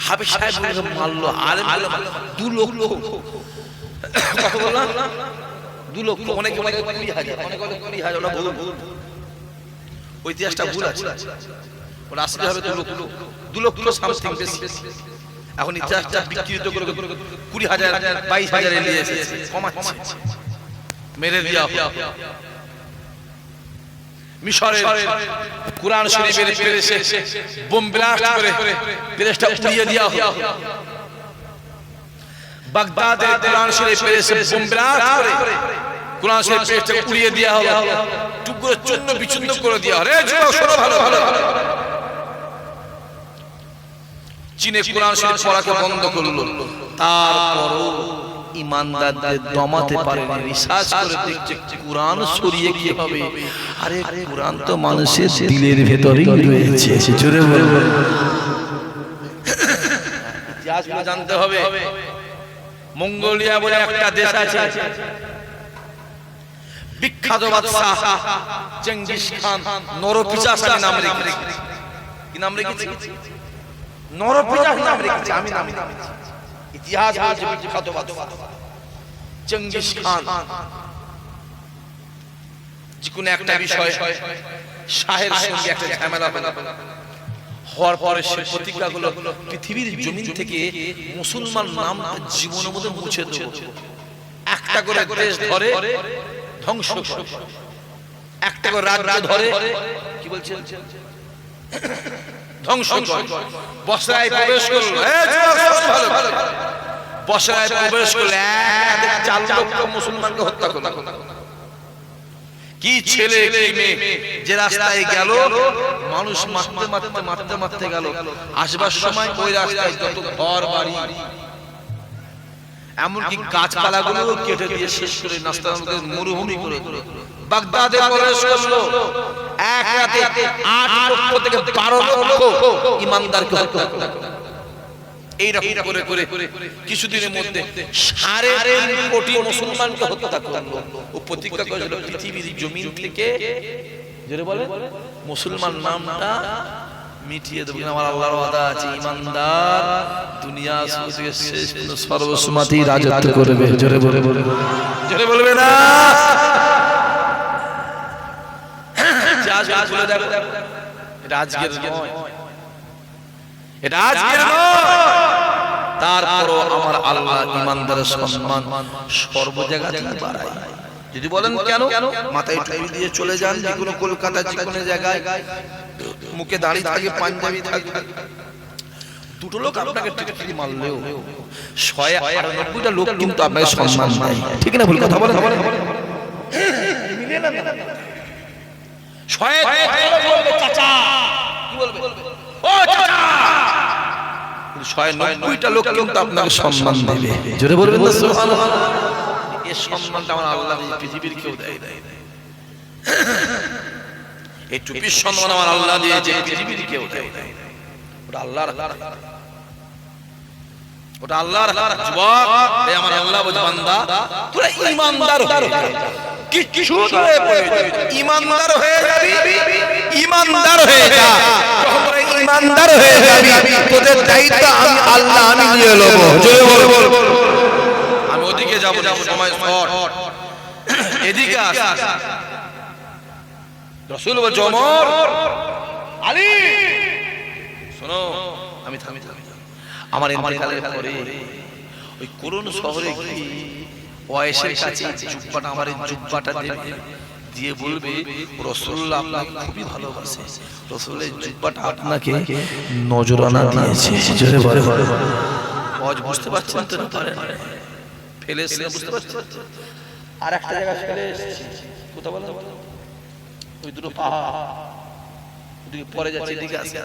হাফেজ সাহেব মারলো, আলেম মারলো 2 লক্ষ। কত বললাম? 2 লক্ষ। অনেকে বলে 20,000, অনেকে বলে 20,000। ওটা ভুল, ওই ইতিহাসটা ভুল আছে। ওটা আসলে হবে 2 লক্ষ সামথিং বেশি। এখন ইতিহাসটা বিকৃত করে 20,000 22,000 এ নিয়ে এসেছে, কমাচ্ছে, মেরে দেওয়া। মিশরের কুরআন শরীফের পেরেছে বোম ব্লাস্ট করে পেরেসটা উড়িয়ে দেওয়া হলো। বাগদাদের কুরআন শরীফ পেরেছে বোম ব্লাস্ট করে কুরআন শরীফ পেরেসটা উড়িয়ে দেওয়া হলো, টুকরো চূর্ণ বিচূর্ণ করে দেওয়া হলো। এই যুবক শোনো ভালো ভালো। চীনে কুরআন শরীফ পড়াকে বন্ধ করলো, তারপরও ইমানদারদের দমাতে পারেনি। রিসার্চ করে দেখছে কুরআন সরিয়ে কি হবে? আরে কুরআন তো মানুষের দিলের ভেতরেই রয়েছে। জোরে বলবো। ইতিহাসগুলো জানতে হবে। মঙ্গোলিয়া বলে একটা দেশ আছে, বিখ্যাত বাদশা চেঙ্গিস খান নরপিচাসা নাম রেখেছে। কি নাম রেখেছে? নরপিচাস নাম রেখেছে। আমি নাম ইতিহাস বলছে বিখ্যাত বাদশা চেঙ্গিস খান। যেকোনো একটা বিষয় শাহের সঙ্গে একটা ঝামেলা হওয়ার পরে সে প্রতিজ্ঞাগুলো পৃথিবীর জমিন থেকে মুসলমান নাম জীবনের মধ্যে মুছে দেব। একটা করে দেশ ধরে ধ্বংস করে, একটা করে রাজ্য ধরে কি বলছে ধ্বংস করে। বসরায় প্রবেশ করলো, বসরায় প্রবেশ করলে 4 লক্ষ মুসলমানকে হত্যা করলো। কি ছেলে কি মেয়ে, যে রাস্তায় গেল মানুষ মারতে মারতে মারতে মারতে গেল। আসবার সময় ওই রাস্তায় যত ঘর বাড়ি, এমনকি গাছপালাগুলো কেটে দিয়ে শেষ করে নাস্তাকে মরুভূমি করে বাগদাদে প্রবেশ করলো। এক রাতে 8 লক্ষ থেকে 12 লক্ষ ইমানদারকে হত্যা করলো। এইরকম করে করে কিছুদিনের মধ্যে 3.5 কোটি মুসলমানকে হত্যা করলো। ও প্রতিজ্ঞা করেছিল পৃথিবীর জমিন থেকে জোরে বলে মুসলমান নামটা মিটিয়ে দেব। আমার আল্লাহর ওয়াদা আছে, ইমানদার দুনিয়া থেকে শেষ পর্যন্ত সর্বসম্মতি রাজত্ব করবে। জোরে বলে জোরে বলবে না। আজকে খুলে দেখো, এটা আজকের নয়, এটা আজকের নয়। তারপরও আমার আল্লাহ ইমানদারের সম্মান সর্ব জায়গাতেই বাড়ায়। যদি বলেন কেন, মাথায় টুপি দিয়ে চলে যান যে কোনো কলকাতা যে কোনো জায়গায়, মুখে দাড়ি থাকে, পাঞ্জাবি থাকে, দুটো লোক আপনাকে টিটকারি মারলেও 198টা লোক কিন্তু আপনাকে সম্মান দেয়। ঠিক না ভুল কথা বলেন? মিলে না, 198টা লোক কিন্তু আপনাকে সম্মান দেবে। জোরে বলবেন না সুবহানাল্লাহ। এই সম্মানটা আমার আল্লাহ পৃথিবীর কেউ দেয় না। এই টুপির সম্মান আমার আল্লাহ দিয়েছে, পৃথিবীর কেউ দেয় না। ওটা আল্লাহর, ওটা আল্লাহর। যুবক, এই আমার আল্লাহ বলে বান্দা, তোরা ঈমানদার হয়ে যা। কিচ্ছু ধরে পড়ে ঈমানদার হয়ে যাবি, ঈমানদার হয়ে যা। যখন তোরা ঈমানদার হয়ে যাবি, তোদের দায়িত্ব আমি আল্লাহ আমি নিয়ে নেব। জোরে বল। আমি ওদিকে যাব, সময় শর্ট, এদিকে আস। রাসূল বলছে ওমর, আলী, শোনো, আমি থামি আমার ইন্তেকালের পরে ওই কোরআন শহরে গিয়ে ওয়াইসের কাছে জুব্বাটা, আমার এই জুব্বাটা দিয়ে বলবে রাসূলুল্লাহ আপনাকে খুবই ভালোবাসে, রাসূলের জুব্বাটা আপনাকে নজরানা দিয়েছে। জোরে বলে আজ বুঝতে পারছেন তো? পারেন ফেলে এসে বুঝতে পারছেন? আর একটা জায়গা ফেলে এসেছি, কোথাও বলেন, ওই দুটো পাহাড় ওদিকে পরে যাচ্ছে, এদিকে আসে।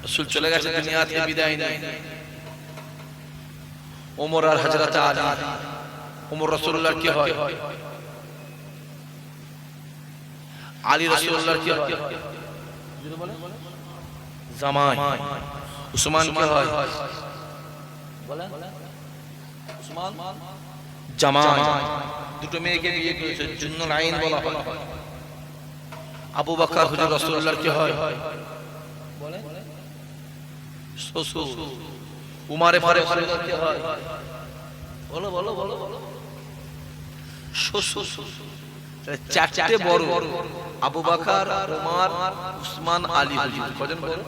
রাসূল চলে গেছে দুনিয়া থেকে, বিদায় নেই। ওমর আর হযরত আলী, ওমর রাসূলুল্লাহর কি হয়, আলী রাসূলুল্লাহর কি হয়, জামাই। উসমান কি হয়, বলেন, উসমান জামাই। দুটো মেয়েকে বিয়ে করেছে, জুন্নুল আইন বলা হয়। আবু বকর হুজুর রাসূলুল্লাহর কি হয়, বলেন, শ্বশুর। উমারে ফারুক কি হয়, বলো বলো বলো, শ্বশুর। চারটে বড়, আবু বকর, উমর, উসমান, আলী। হুজুর কজন বড়?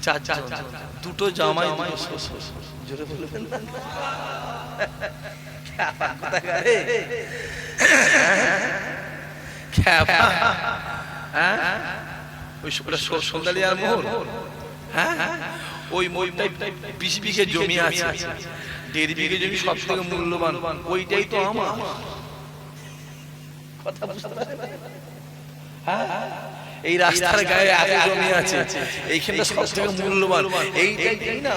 চারজন। দুটো জামাই, দুটো শ্বশুর। জোরে বলবেন না? সন্ধ্যালিয়ার মোহর, ওই মোহরটাই 20 বিঘে জমি আছে, 1.5 বিঘে জমি সব থেকে মূল্যবান, ওইটাই তো আমার। কথা বুঝতে পারছেন? এই রাস্তার গায়ে এত জমি আছে, এইখানটা সব থেকে মূল্যবান, এইটাই না।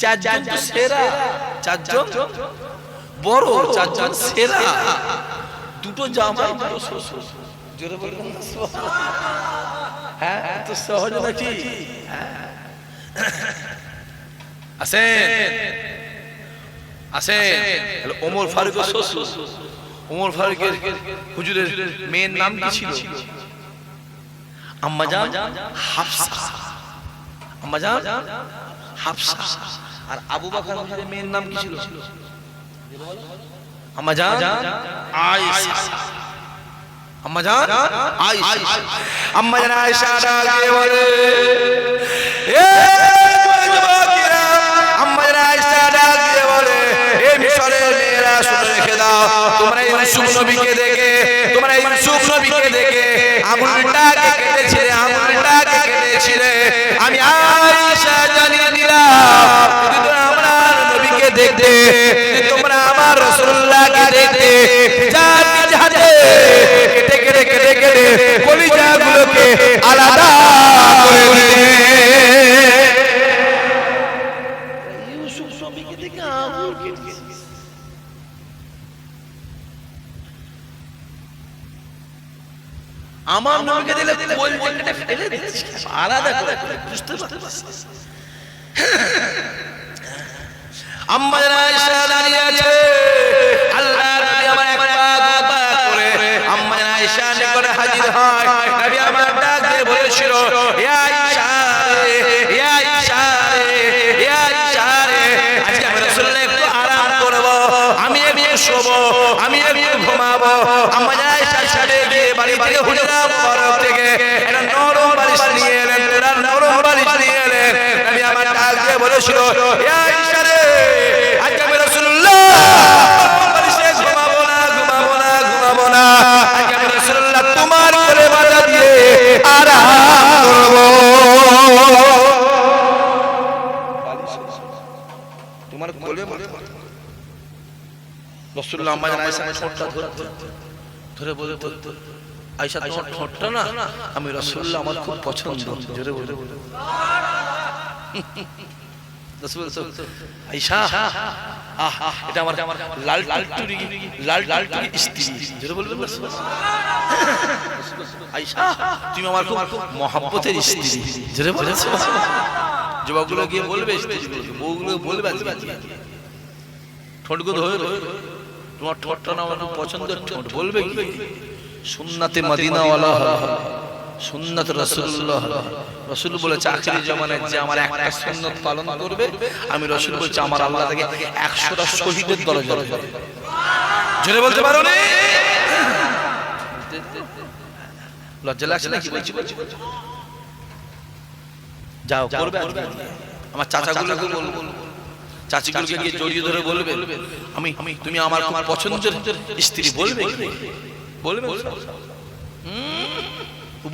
চারজন তো সেরা, চারজন বড়, চারজন সেরা, দুটো জামাই, দুটো শ্বশুর। জোরে বলবেন না সুবহানাল্লাহ? হ্যাঁ, তো সহজ নাকি? আসেন আসেন। ওমর ফারুকের শ্বশুর, ওমর ফারুকের হুজুরের মেয়ের নাম কি ছিল? আম্মাজান হাফসা। আম্মাজান হাফসা। আর আবু বকর হুজুরের মেয়ের নাম কি ছিল? আম্মাজান আয়েশা। আম্মাজান আয়েশা। আম্মাজান আয়েশা ডাকে বলে, এ যুবকেরা, আম্মাজান আয়েশা ডাকে বলে, এ মিশরের মেয়েরা শুনে রেখে দাও, তোমরা ইউসুফ নবীকে দেখে, তোমরা ইউসুফ নবীকে দেখে আঙুলটাকে কেটেছিলে, আঙুলটাকে কেটেছিলে। আমি আয়েশা জানিয়ে দিলাম, যদি তোমরা আমার নবীকে দেখতে, তোমরা আমার রাসূলুল্লাহকে দেখতে, যার নিজ হাতে কেটে কেটে কেটে কেটে কলিজাগুলোকে আলাদা করে দিতে। ইউসুফ নবীকে দেখে আঙুল কেটে, আমার নবীকে দিলে কলিজাটা ফেলে দিচ্ছে, আলাদা করে। বুঝতে পারছিস? আম্মা আয়েশা দাঁড়িয়ে আছে, আল্লাহর নবী আমার এক পা করে আম্মা আয়েশা নিকটে হাজির হয়। নবী আমার ডাক দিয়ে বলেছিল, ইয়া আয়েশা রে, ইয়া আয়েশা রে, ইয়া আয়েশা রে, আজকে আমি রাসূলুল্লাহ একটু আরাম করব, আমি একটু শোবো, আমি একটু ঘুমাবো। আম্মা বলেছিল এ আয়েশা রে আজকে আমি রাসূলুল্লাহ বালিশে ঘুমাবো না আজকে আমি রাসূলুল্লাহ তোমার কোলে মাথা দিয়ে আরাম করব তোমার কোলে মাথা রাসূলুল্লাহ আম্মা জান আয়েশা ঠোঁটটা ধরে বলে আয়েশা তোমার ঠোঁটটা না আমি রাসূলুল্লাহ আমার খুব পছন্দ জোরে বলে রাসূল আয়েশা এটা আমার লাল টুরি স্ত্রী জোরে বলবেন রাসূল আয়েশা তুমি আমার খুব মহব্বতের স্ত্রী জোরে বলেছো যুবকগুলো গিয়ে বলবে বউগুলো বলবে ঠোঁটগুলো ধরে তোমার ঠোঁটটা না আমার পছন্দের ঠোঁট বলবে কি সুন্নাতে মদিনা ওয়ালা সুন্নাত রাসূলুল্লাহ রাসূল বলেছে আখিরি জামানায় যে আমার একটা সুন্নাত পালন করবে আমি রাসূল বলছি আমার আল্লাহ তাকে 100টা শহীদের দরজা দেবে জোরে বলতে পারো না লজ্জা লাগছে না কি বলছি যাও করবে আমার চাচাগুলোকে বলবো চাচিগুলোকে গিয়ে জড়িয়ে ধরে বলবে আমি তুমি আমার খুব পছন্দের স্ত্রী বলবে বলবে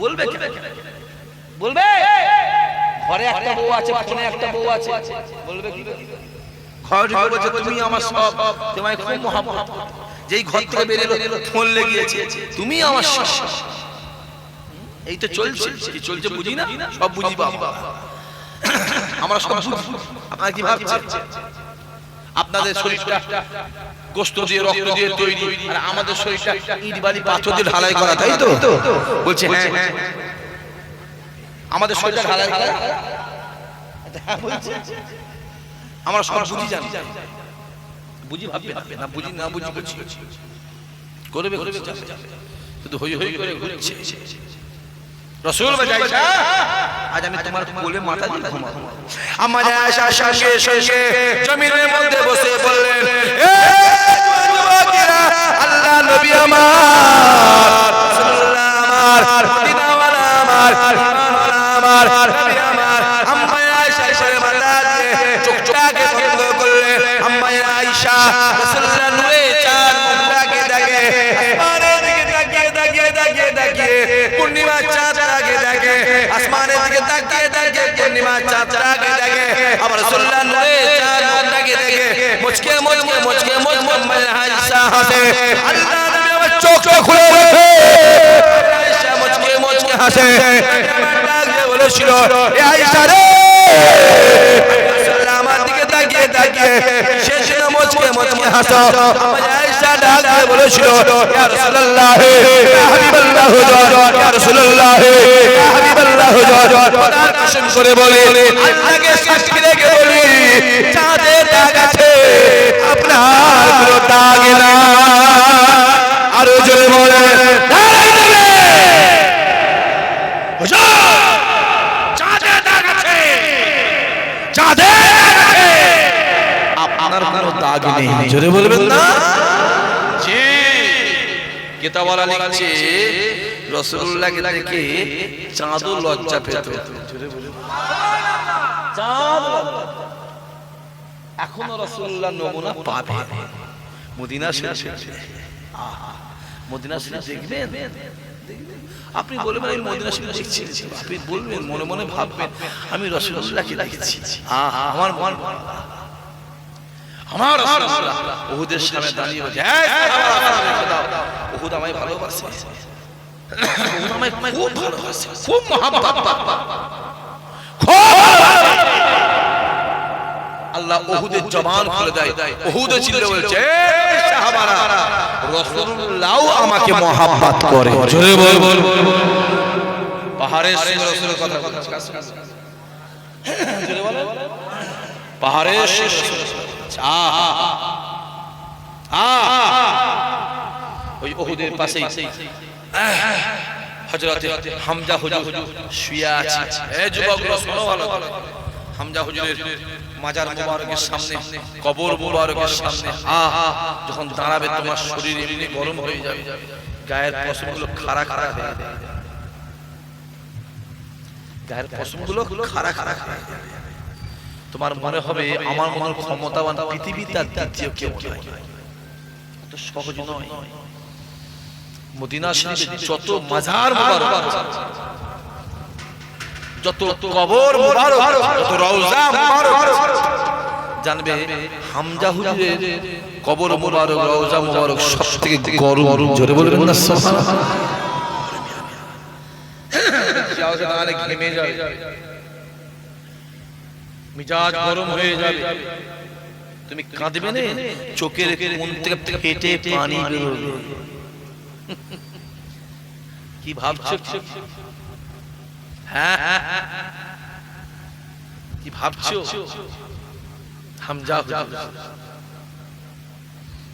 বলবে বলবে ঘরে একটা বউ আছে ফোনে একটা বউ আছে বলবে কি ঘরে বলছে তুমি আমার সব তোমায় খুব মহব্বত যেই ঘর থেকে বের এলো ফোন লেগেছে তুমি আমার সব এই তো চলছে কি চলছে বুঝি না সব বুঝি বাবা আমরা সব আপনারা কি ভাবছেন আপনাদের শরীরটা গোশত দিয়ে রক্ত দিয়ে তৈরি আর আমাদের শরীরটা ইট বালি পাথর দিয়ে ঢালাই করা তাই তো বলছে হ্যাঁ আমাদের শরীরটা ঢালাই করা বলছে আমরা সব বুঝি জানি বুঝি ভাববে না বুঝি না বুঝি বুঝি করবে শুধু হই হই করে ঘুরছে রাসূল বাজাইছা আজ আমি তোমার কোলে মাথা দিয়ে ঘুমাবো আম্মা আয়েশা সঙ্গে সঙ্গে জমিনের মধ্যে বসে বললেন এ যুবকেরা আল্লাহ নবী আমার রাসূলুল্লাহ আমার মদিনা ওয়ালা আমার নবী আমার আম্মা আয়েশা সরে মাথা দিয়ে চোখটাকে বন্ধ করলেন আম্মা আয়েশা রাসূলুল্লাহ নূরে চাঁদ মুখটাকে দেখে আসমানের দিকে তাকিয়ে পূর্ণিমা চাঁদ আসমানের দিকে তাকিয়ে দেখে পূর্ণিমা চাঁদটাকে দেখে আবার রাসূলুল্লাহ নূরে চাঁদটাকে দেখে মুচকে আয়েশা হাসে আল্লাহ নবী আমার চোখটা খুলে রেখে আয়েশা মুচকে হাসে ডাকে বলেছিল এ আয়েশা রে রাসূলুল্লাহ আমার দিকে তাকিয়ে শেষ মুচকে হাসো আমার আয়েশা ডাকে বলেছিল ইয়া রাসূলুল্লাহ ইয়া হাবিবাল্লাহ ইয়া রাসূলুল্লাহ ইয়া হাবিবাল্লাহ খোদার কসম করে বলি আল্লাহকে সাক্ষী রেখে বলি চাঁদের দাগ আছে আপনার কোনো দাগ না আরো জোরে বলে নারায়ে তাকবীর হুজুর চাঁদের দাগ আছে চাঁদের দাগ আছে আপনার কোনো দাগ নেই জোরে বলবেন না জি কিতাবওয়ালা লিখছে রাসূলুল্লাহকে দেখে চাঁদও লজ্জা পেত চাঁদ এখনো রাসূলুল্লাহ নমুনা পাবে মদিনা শরীফ মদিনা শরীফ দেখবেন আপনি বলবেন আমি মদিনা শরীফ দেখছি আপনি বলবেন মনে মনে ভাববেন আমি রাসূলুল্লাহকে দেখছি আমার রাসূলুল্লাহ উহুদের সামনে দাঁড়িয়ে বলছে এই উহুদ আমায় ভালোবাসে উহুদ আমায় খুব ভালোবাসে খুব মহব্বত আল্লাহ উহুদের জবান খুলে দেয় উহুদ চিল্লে বলছে এই সাহাবারা রাসূলুল্লাহ আমাকে মহব্বত করে জোরে বল পাহাড়ের সঙ্গে রাসূলের কথা বলছে জোরে বলো পাহাড়ের ওই উহুদের পাশেই হযরত হামজা হুজুর শুয়ে আছে এই যুবকরা শোনো ভালো হামজা হুজুরের মাজার মুবারকের সামনে কবর মুবারকের সামনে যখন দাঁড়াবে তোমার শরীর এমনি গরম হয়ে যাবে গায়ের পশমগুলো খাড়া খাড়া হয়ে যাবে গায়ের পশমগুলো খাড়া খাড়া হয়ে যাবে তোমার মনে হবে আমার মনের ক্ষমতাবান পৃথিবীতে আর দ্বিতীয় কেউ নাই। এত সহজ নয়। মদিনা শরীফে যত মাজার মুবারক, যত কবর মুবারক, যত রওজা মুবারক, জানবে হামজা হুজুরের কবর মুবারক, রওজা মুবারক সবথেকে গরম। জোরে বলবেন না সুবহানাল্লাহ। ঘেমে যাবে, মিজাজ গরম হয়ে যাবে, তুমি কাঁদবে না, চোখের কোণ থেকে ফেটে পানি বেরোবে। কি ভাবছো? হ্যাঁ, কি ভাবছো? হামজা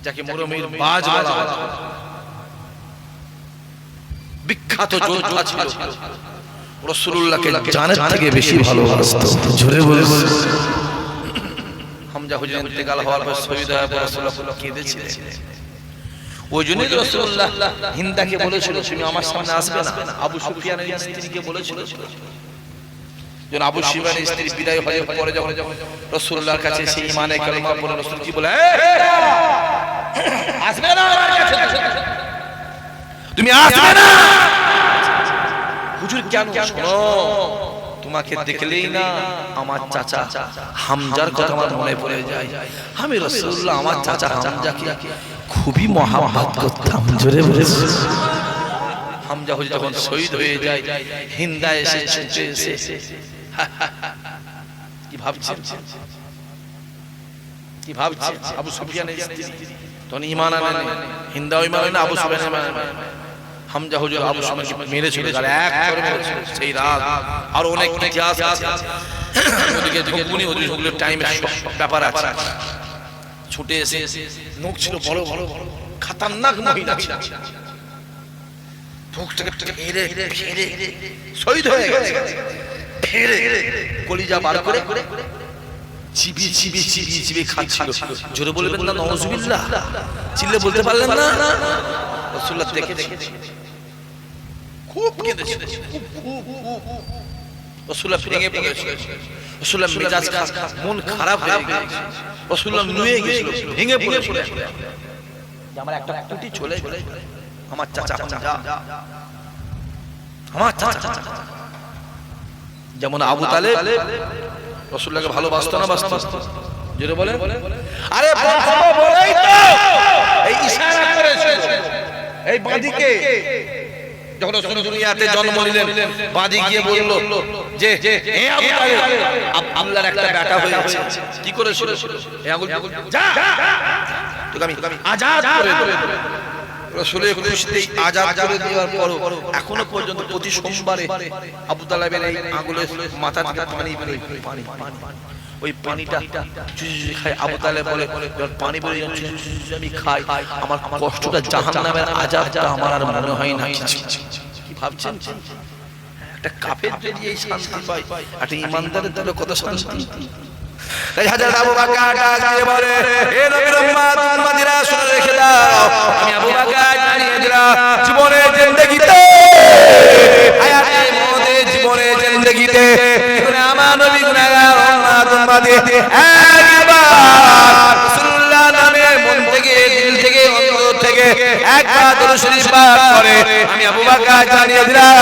যাকে মরমির বাজ বলা হয়, বিখ্যাত যোদ্ধা ছিল, রাসূলুল্লাহকে জানের থেকে বেশি ভালোবাসত। জোরে বলুন। হামজা হুজুর ইন্তেকাল হওয়ার পর শহীদ হওয়ার পর রাসূলুল্লাহ কেঁদেছিলেন। ওই জন্যই রাসূলুল্লাহ হিন্দাকে বলেছিল তুমি আমার সামনে আসবে না। আবু সুফিয়ানের স্ত্রীকে বলেছিল, যখন আবু সুফিয়ানের স্ত্রী বিদায় হয়ে পরে যখন রাসূলুল্লাহর কাছে সেই ঈমানে কালেমা বলে, রাসূল কি বলে, আসবে না আমার কাছে, তুমি আসবে না। হুজুর কেন? শোনো, তোমাকে দেখলেই না আমার চাচা হামজার কথা আমার মনে পড়ে যায়। আমি রাসূলুল্লাহ আমার চাচা হামজাকে খুবই মহব্বত করতাম। জোরে বলে। হামজা হুজুর যখন শহীদ হয়ে যায়, হিন্দা এসে ছুটে এসে কি ভাবছেন? কি ভাবছেন? আবু সুফিয়ানের স্ত্রী তখন ঈমান আনে, হিন্দাও ঈমান আনে, আবু সুফিয়ান ঈমান আনে। হামজা হুজুর আবু সুফিয়ানকে মেরেছিল, এক করে মেরেছিল সেই রাত। আর অনেক ইতিহাস আছে, ওদিকে ঝুঁকুনি ওদিকে টাইম ব্যাপার আছে। ছুটে এসে মুখ ছিল বড় বড়, খতরনাক মহিলা ছিল, মুখটাকে ফেরে ফেরে শহীদ হয়ে গেছে। ফেরে কলিজা বার করে চিবি চিবি চিবি চিবি খাচ্ছিল। জোরে বলবেন না নাউজুবিল্লাহ। চিল্লে বলতে পারলেন না? রাসূলুল্লাহ দেখেছে, খুব কেঁদেছে, রাসূলুল্লাহ ভেঙে পড়েছে, রাসূলুল্লাহ মেজাজ মন খারাপ হয়ে গেছে, রাসূলুল্লাহ নুয়ে গেছিল, ভেঙে পড়েছিল। আমার একটা কুটি চলে গেল, আমার চাচা হামজা, আমার চাচা। যেমন আবু তালেব রাসূলুল্লাহকে ভালোবাসতো না বাসতো? জোরে বলেন। আরে বাবা বলেই তো এই ইশারা করেছিল এই বাঁদিকে, যখন রাসূল দুনিয়াতে জন্ম নিলেন, বাঁদি গিয়ে বলল যে হে আবু তালেব, আল্লাহর একটা বেটা হয়েছে। কি করেছিল? এই আঙ্গুল যা, তোকে আমি আজাদ করে দেব। রাসূলের খুশিতে আজাদ করে দেওয়ার পর এখনো পর্যন্ত প্রতি সোমবারে আবু তালেবের এই আঙ্গুলের মাথা থেকে পানি বেরোয়, পানি পানি। ওই পানিটা খাই। আবু তালেব বলে, পানি বেরিয়ে আমি খাই, আমার কষ্টটা জাহান্নামের আযাবটা আমার আর মনে হয় না কিছু। কি ভাবছেন? একটা কাফের যদি এই শান্তি পায়, একটা ঈমানদারের দিলে কত শান্তি। তাই হযরত আবু বকর ডাকে বলে, হে নবীর উম্মত, উম্মতিরা শুনে রেখে দাও, আমি আবু বকর জানিয়ে দিলাম, জীবনের জিন্দেগিতে, হায়াতে মওতে, জীবনের জিন্দেগিতে আমার নবী গুনাহগার উম্মত উম্মতি একবার রাসূলুল্লাহ নামে মন থেকে, দিল থেকে, অন্তর থেকে একবার দরুদ শরীফ পাঠ করে, আমি আবু বকর জানিয়ে দিলাম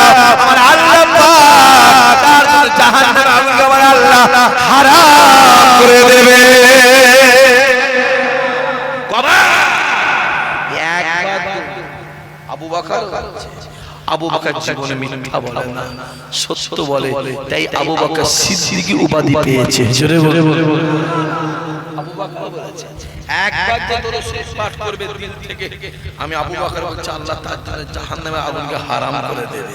আমার আল্লাহ পাক তার জন্য জাহান্নামের আগুন আমার আল্লাহ হারাম করে দেবে। কবা একবার আবু বকর জীবনে মিথ্যা বলে না, সত্য বলে, তাই আবু বকর সিদ্দিকী উপাধি পেয়েছে। জোরে বলে। আবু বকর বলেছে একবার যে দরুদ শরীফ পাঠ করবে দিল থেকে, আমি আবু বকর বলছি আল্লাহ তার জন্য জাহান্নামের আগুনকে হারাম করে দেবে।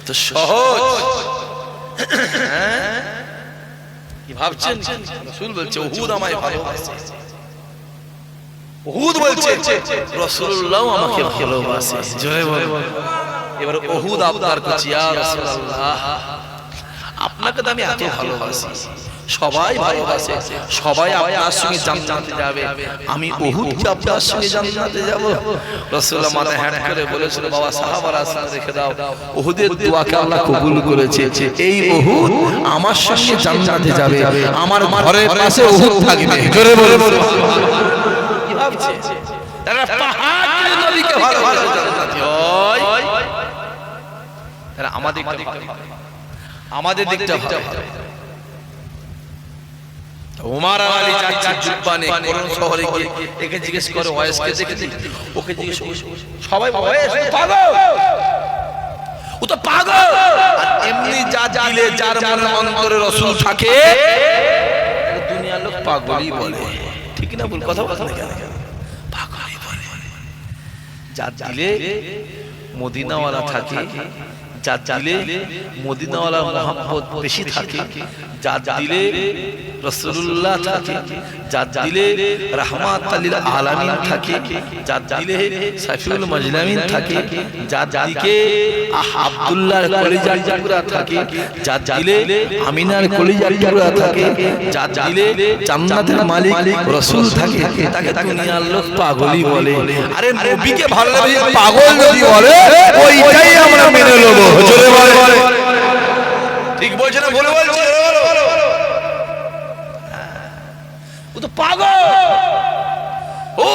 তো সহজ। কি ভাবছেন? রাসূল বলছে উহুদ আমায় ভালোবাসে। উহুদ বলছে রাসূলুল্লাহ আমাকে ভালোবাসে। জয় বল। এবার উহুদ আপনার কাছে, ইয়া রাসূলুল্লাহ, আপনার আপনাকে তো আমি এত ভালোবাসি, সবাই ভালোবাসে, সবাই আপনার সঙ্গে জান্নাতে যাবে, আমি উহুদকে আপনার সঙ্গে জান্নাতে যাব। রাসূলুল্লাহ মাথায় হাত করে বলেছিল, বাবা সাহাবারা শুনে রেখে দাও, উহুদের দোয়াকে আল্লাহ কবুল করেছে। এই উহুদ আমার সঙ্গে জান্নাতে যাবে, আমার ঘরের পাশে উহুদ থাকবে। জোরে বলুন কি ভাবছে? তারা পাহাড় নবীকে ভালোবাসে, জান্নাতি হয়। তারা আমাদের দিকটা ভালো। ওমর আর আলী যাচ্ছে জুব্বানে কোরআন শহরে গিয়ে একে জিজ্ঞেস করে ওয়াইসকে দেখেছি, ওকে জিজ্ঞেস সবাই ওয়াইস পাগল, ও তো পাগল। আর এমনি যা দিলে যার মনে অন্তরে রাসূল থাকে দুনিয়ার লোক পাগলই বলে, ঠিক না? ভুল কথা বলে কেন? পাগলই বলে। যা দিলে মদিনাওয়ালা থাকে, যা দিলে মদিনাওয়ালার মহব্বত বেশি থাকে, যা দিলে রাসূলুল্লাহ থাকে, যা দিলে রাহমাতাল লিল আলামিন থাকে, যা দিলে সাফিউল মাজলামিন থাকে, যা দিকে আব্দুল্লাহর কলিজার টুকরা থাকে, যা দিলে আমিনার কলিজার টুকরা থাকে, যা দিলে জান্নাতের মালিক রাসূল থাকে, তাকে দুনিয়ার লোক পাগলই বলে। আরে নবীকে ভালোবাসে পাগল যদি বলে, ওইটাই আমরা মেনে নেব। জোরে বলে, ঠিক বলছে না ভুল বলছে? ও তো পাগল। ও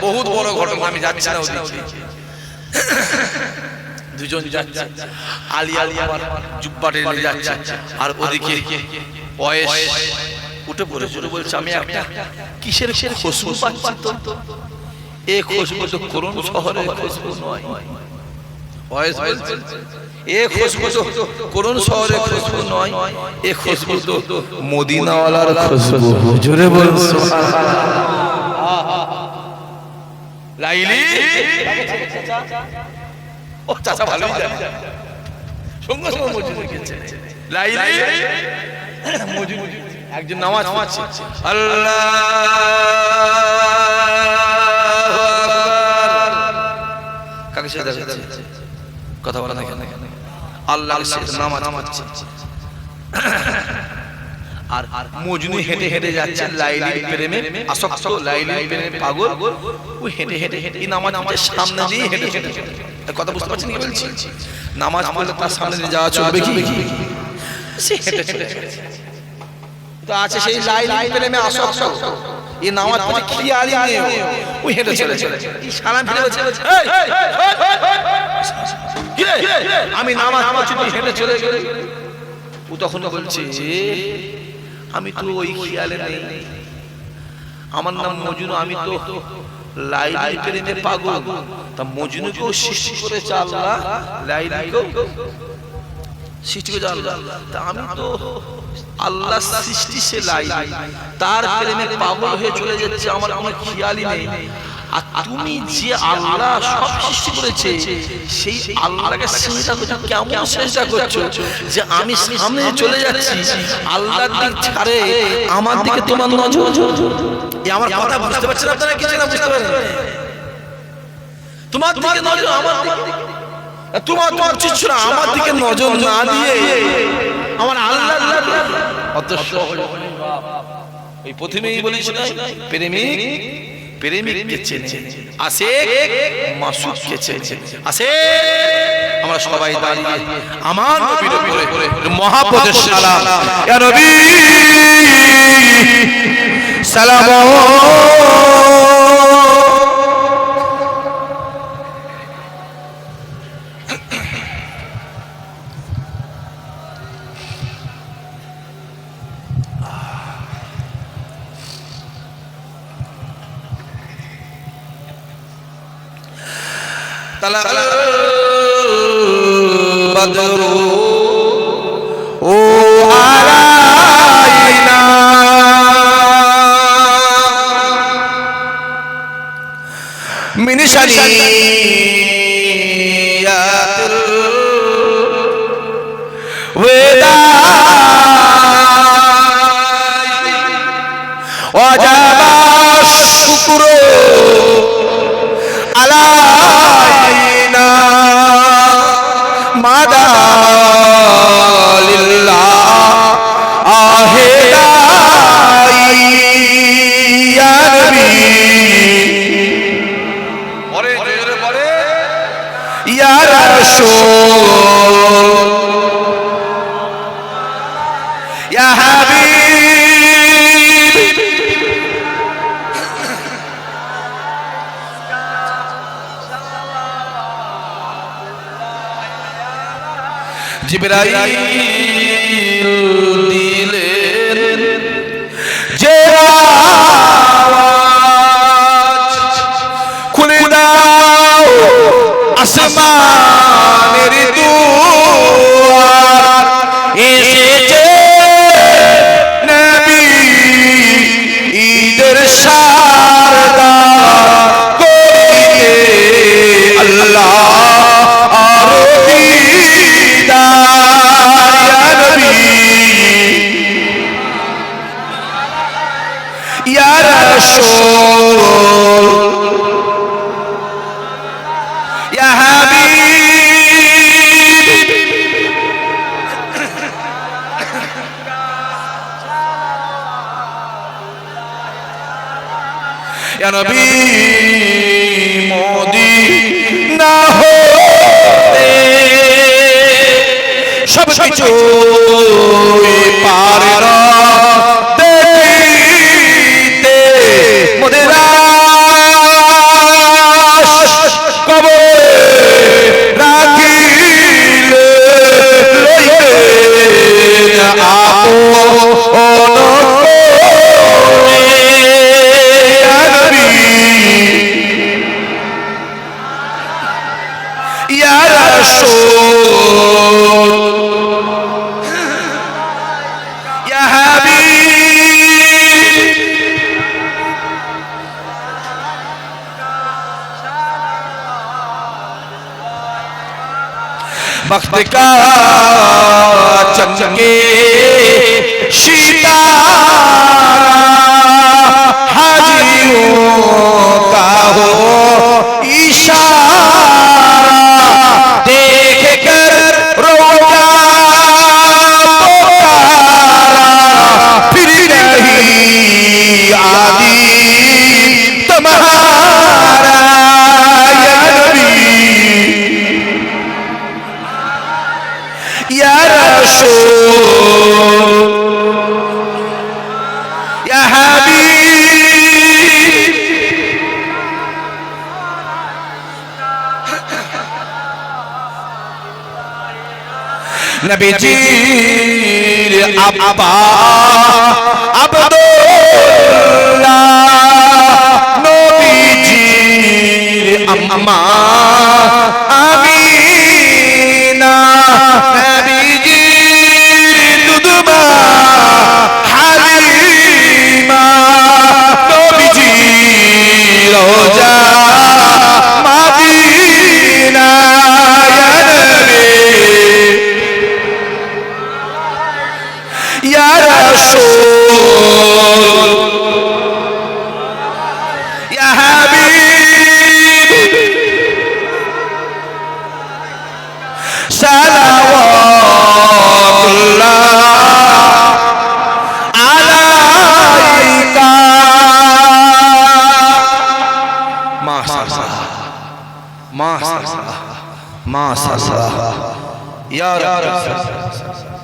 বহুত বড় ঘটনা, আমি যাচ্ছি না ওদিকে। দুজন যাচ্ছে, আলিয়া জুব্বাটে যাচ্ছে, আর ওদিকে ওয়েস উঠে পড়ে বলছে, আমি একটা কিসের খুশবু পাচ্ছি তো, এই খুশবু তো কোরআন শহরের খুশবু নয়। ওয়েস বলছে, এই খুশবু তো কোরআন শহরের খুশবু নয়, এই খুশবু তো মদিনাওয়ালার খুশবু। জোরে বলুন সুবহানাল্লাহ। লাইলি ও চাচা ভালোই জানে, সঙ্গে সঙ্গে মজুদ গেছে। লাইলি মজুদ একজন নামাজ পড়ছে, আল্লাহু আকবার। কাকে সাথে যাচ্ছে কথা বলা না কেন? আল্লাহর সাথে নামাজ পড়ছে, আর মজনু হেঁটে হেঁটে যাচ্ছে লাইলির প্রেমে আসক্ত, লাইলির প্রেমে পাগল। ও হেঁটে হেঁটে এই নামাজের সামনে দিয়ে হেঁটে হেঁটে, কথা বুঝতে পারছেন কি বলছি? নামাজ পড়লে তার সামনে দিয়ে যাওয়া চলবে কি? সে হেঁটে হেঁটে তো আছে সেই লাইলির প্রেমে আসক্ত, এই নামাজ পড়ে খেয়ালই নেই, ও হেঁটে চলে চলে সালাম ফিরে বলছে, আমি নামাজ পড়ছি তুই হেঁটে চলে গেলে। ও তখন বলছে, আমি তো ওই খেয়ালে নেই, আমার নাম মজনু, আমি তো লাইলির প্রেমে পাগল। তা মজনুকেও সৃষ্টি করেছে আল্লাহ, লাইলিকেও সৃষ্টি করেছে আল্লাহ। তা আমি তো আল্লাহ সৃষ্টি, সে লাইলি, তার প্রেমে পাগল হয়ে চলে যাচ্ছে, আমার কোনো খেয়ালই নেই। আর তুমি যে আল্লাহ সব সৃষ্টি করেছে, সেই আল্লাহকে সিজদা করছো, কেমন সিজদা করছো যে আমি সামনে চলে যাচ্ছি, আল্লাহর দিক ছাড়ে আমার দিকে তোমার নজর। এই আমার কথা বুঝতে পারছেন আপনারা? কিছু না বুঝতে পারেন? তোমার দিকে নজর, আমার দিকে তোমার চিচ্ছু না, আমার দিকে নজর না দিয়ে আমার আল্লাহ অত সহজ। ওই প্রথমেই বলেছি না, প্রেমিককে চেনে, আশিক মাসুককে চেনে। আসে আমরা সবাই দাঁড়িয়ে আমার নবীর উপরে মহাপদের সালাম, ইয়া নবী সালাম। বদরু ও আলাইনা মিন শারিয়াতিল ওয়াদা ওয়াজাবা শুকরু আলাইনা মাদালিল রাসূল ইয়া হাবিব জিবরাইল দিলেন যে আওয়াজ খুলে দাও আসমানের দুয়ার এসেছে নবী ঈদের শারদার করিতে আল্লাহ আর দিদার ইয়া রাসূল ইয়া হাবিব ইয়া নবী মদিনা হতে সব কিছু পারে না দেখিতে মোদের কবরে রাখিলে আপন ইয়া রাসূল ইয়া হাবিব वक्त का चमके सितारा हाजियों का हो इशारा देख कर रोजा पुकारा फिर नहीं आदि तुम्हारा या नबी या रसूल या हबीब नबीजीर अब्बा अब्दुल्लाह नबीजीर अम्मा आमीना नबीजीर दुदुमा हालिमा नबीजीर रोजा मदीना या रसूल या हबीब सलावतुल्लाह अलैका माशाअल्लाह या रसूल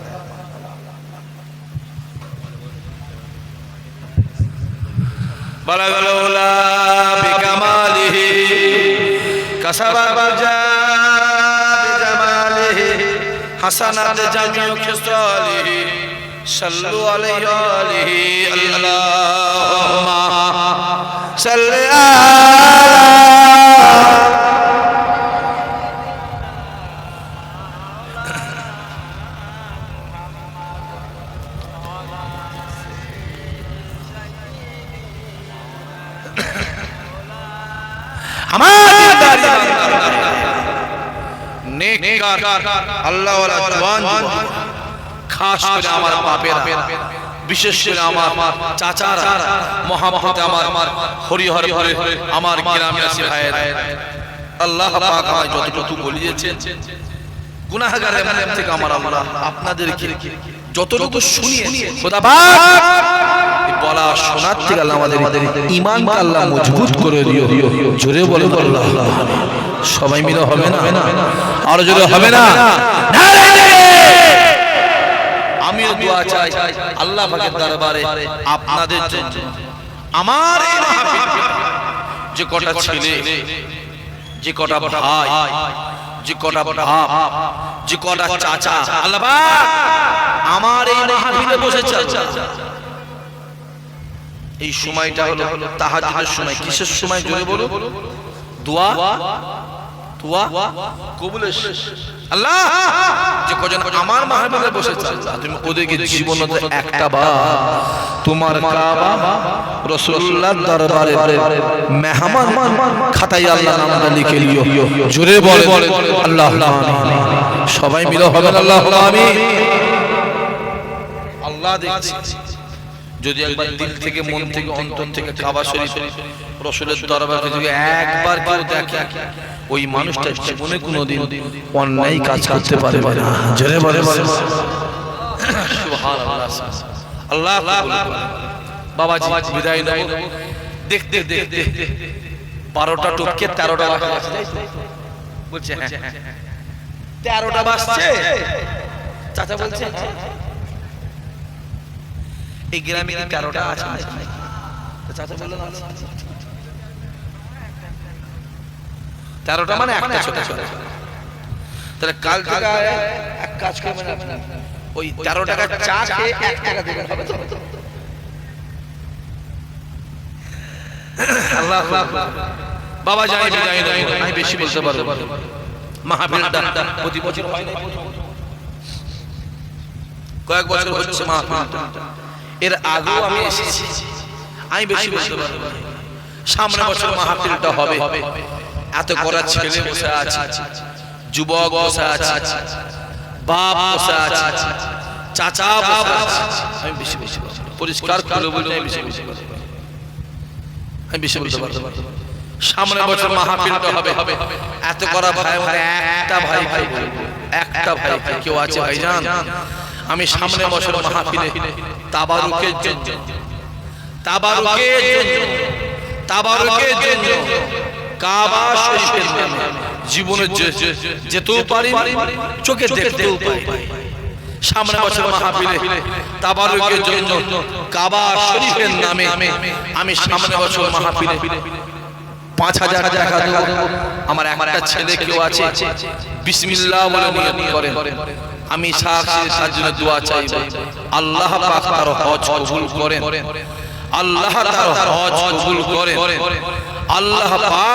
بلغ العلا بكماله كسب الرجاء بجماله حسنت جميع خصاله صلوا عليه وآله اللهم صل على আল্লাহ ওয়ালা জওয়ান খাস করে আমার বাপেরা বিশেষ করে আমার চাচারা মহব্বত আমার হরিহর হরে আমার গ্রামবাসী ভাইয়েরা আল্লাহ পাক আমায় যতটুকু বলিয়েছেন গুনাহগারের মধ্যে থেকে আমার আল্লাহ আপনাদেরকে যতটুকু শুনিয়ে খোদা পাক এই বলা শোনার থেকে আল্লাহ আমাদের ঈমানকে আল্লাহ মজবুত করে দিও জোরে বলে আল্লাহ সবাই মিলে হবে না, আর যদি হবে না আমিও দোয়া চাই আল্লাহ পাকের দরবারে আপনাদের জন্য। আমার এই মাহফিল যে কটা ছেলে, যে কটা ভাই, যে কটা বাপ, যে কটা চাচা, আল্লাহ পাক আমার এই মাহফিলে বসেছে। এই সময়টা হলো তাহাজ্জুদের সময়। কিসের সময় জোরে বলো? দোয়া কবুলের। আল্লাহ যে কজন আমার মাহফিলে বসেছে তুমি ওদেরকে জীবনে একটা বার তোমার কাবা রাসূলুল্লাহর দরবারে মেহমান খাতায় আল্লাহ নামটা লিখে দিও। জোরে বলে আল্লাহুম্মা আমিন। সবাই মিলে হবে আল্লাহুম্মা আমিন। আল্লাহ দেখছি যদি একবার দিল থেকে, মন থেকে, অন্তর থেকে কাবা শরীফ রাসূলের দরবারে যদি একবার কেউ দেখে, ওই মানুষটা জীবনে কোনোদিন অন্যায় কাজ করতে পারবে না। জোরে বলে সুবহানাল্লাহ। আল্লাহ বাবাজি বিদায় দাও। দেখতে দেখতে 12টা টপকে 13টা বাজছে বলছে, হ্যাঁ 13টা বাজছে। চাচা বলছে এই গ্রামে কি 13টা আছে? চাচা বলল না 13টা মানে একটা ছোট ছোট। তাহলে কাল থেকে এক কাজ করবেন আপনি, ওই 13 টাকা চা খেয়ে 1 টাকা দেবেন, হবে তো? আল্লাহ বাবা জানি বিদায় নাই, আমি বেশি বলতে পারবো। মাহফিলটা প্রতি বছর হয় না, কয়েক বছর হচ্ছে মাহফিলটা। এর আগেও আমি এসেছি, আমি বেশি বলতে পারবো। সামনে বছর মাহফিলটা হবে। এত করা ছেলে বসে আছে, যুবক বসে আছে, বাপ বসে আছে, চাচা বসে আছে। আমি বেশি বেশি পরিষ্কার করে বলতে আমি বেশি বেশি আমি বেশি বলতে পারবো। সামনে বছর মাহফিলটা হবে। এত করা ভাই একটা ভাই ভাই একটা ভাই কেউ আছে ভাইজান? আমি সামনে বছর মাহফিলে তাবারুকের জন্য কাবা শরীফের নামে জীবনে যেতেও পারি, চোখে দেখতেও পাই। সামনে বছর মাহফিলে তাবারুকের জন্য কাবা শরীফের নামে আমি সামনে বছর মাহফিলে 5000 টাকা দেব। আমার একটা ছেলে কেউ আছে বিসমিল্লাহ বলে নিয়ত করেন, আমি তার জন্য দোয়া চাইব। আল্লাহ পাক তার হজ কবুল করেন, আল্লাহ তার হজ কবুল করেন। আল্লাহ পাক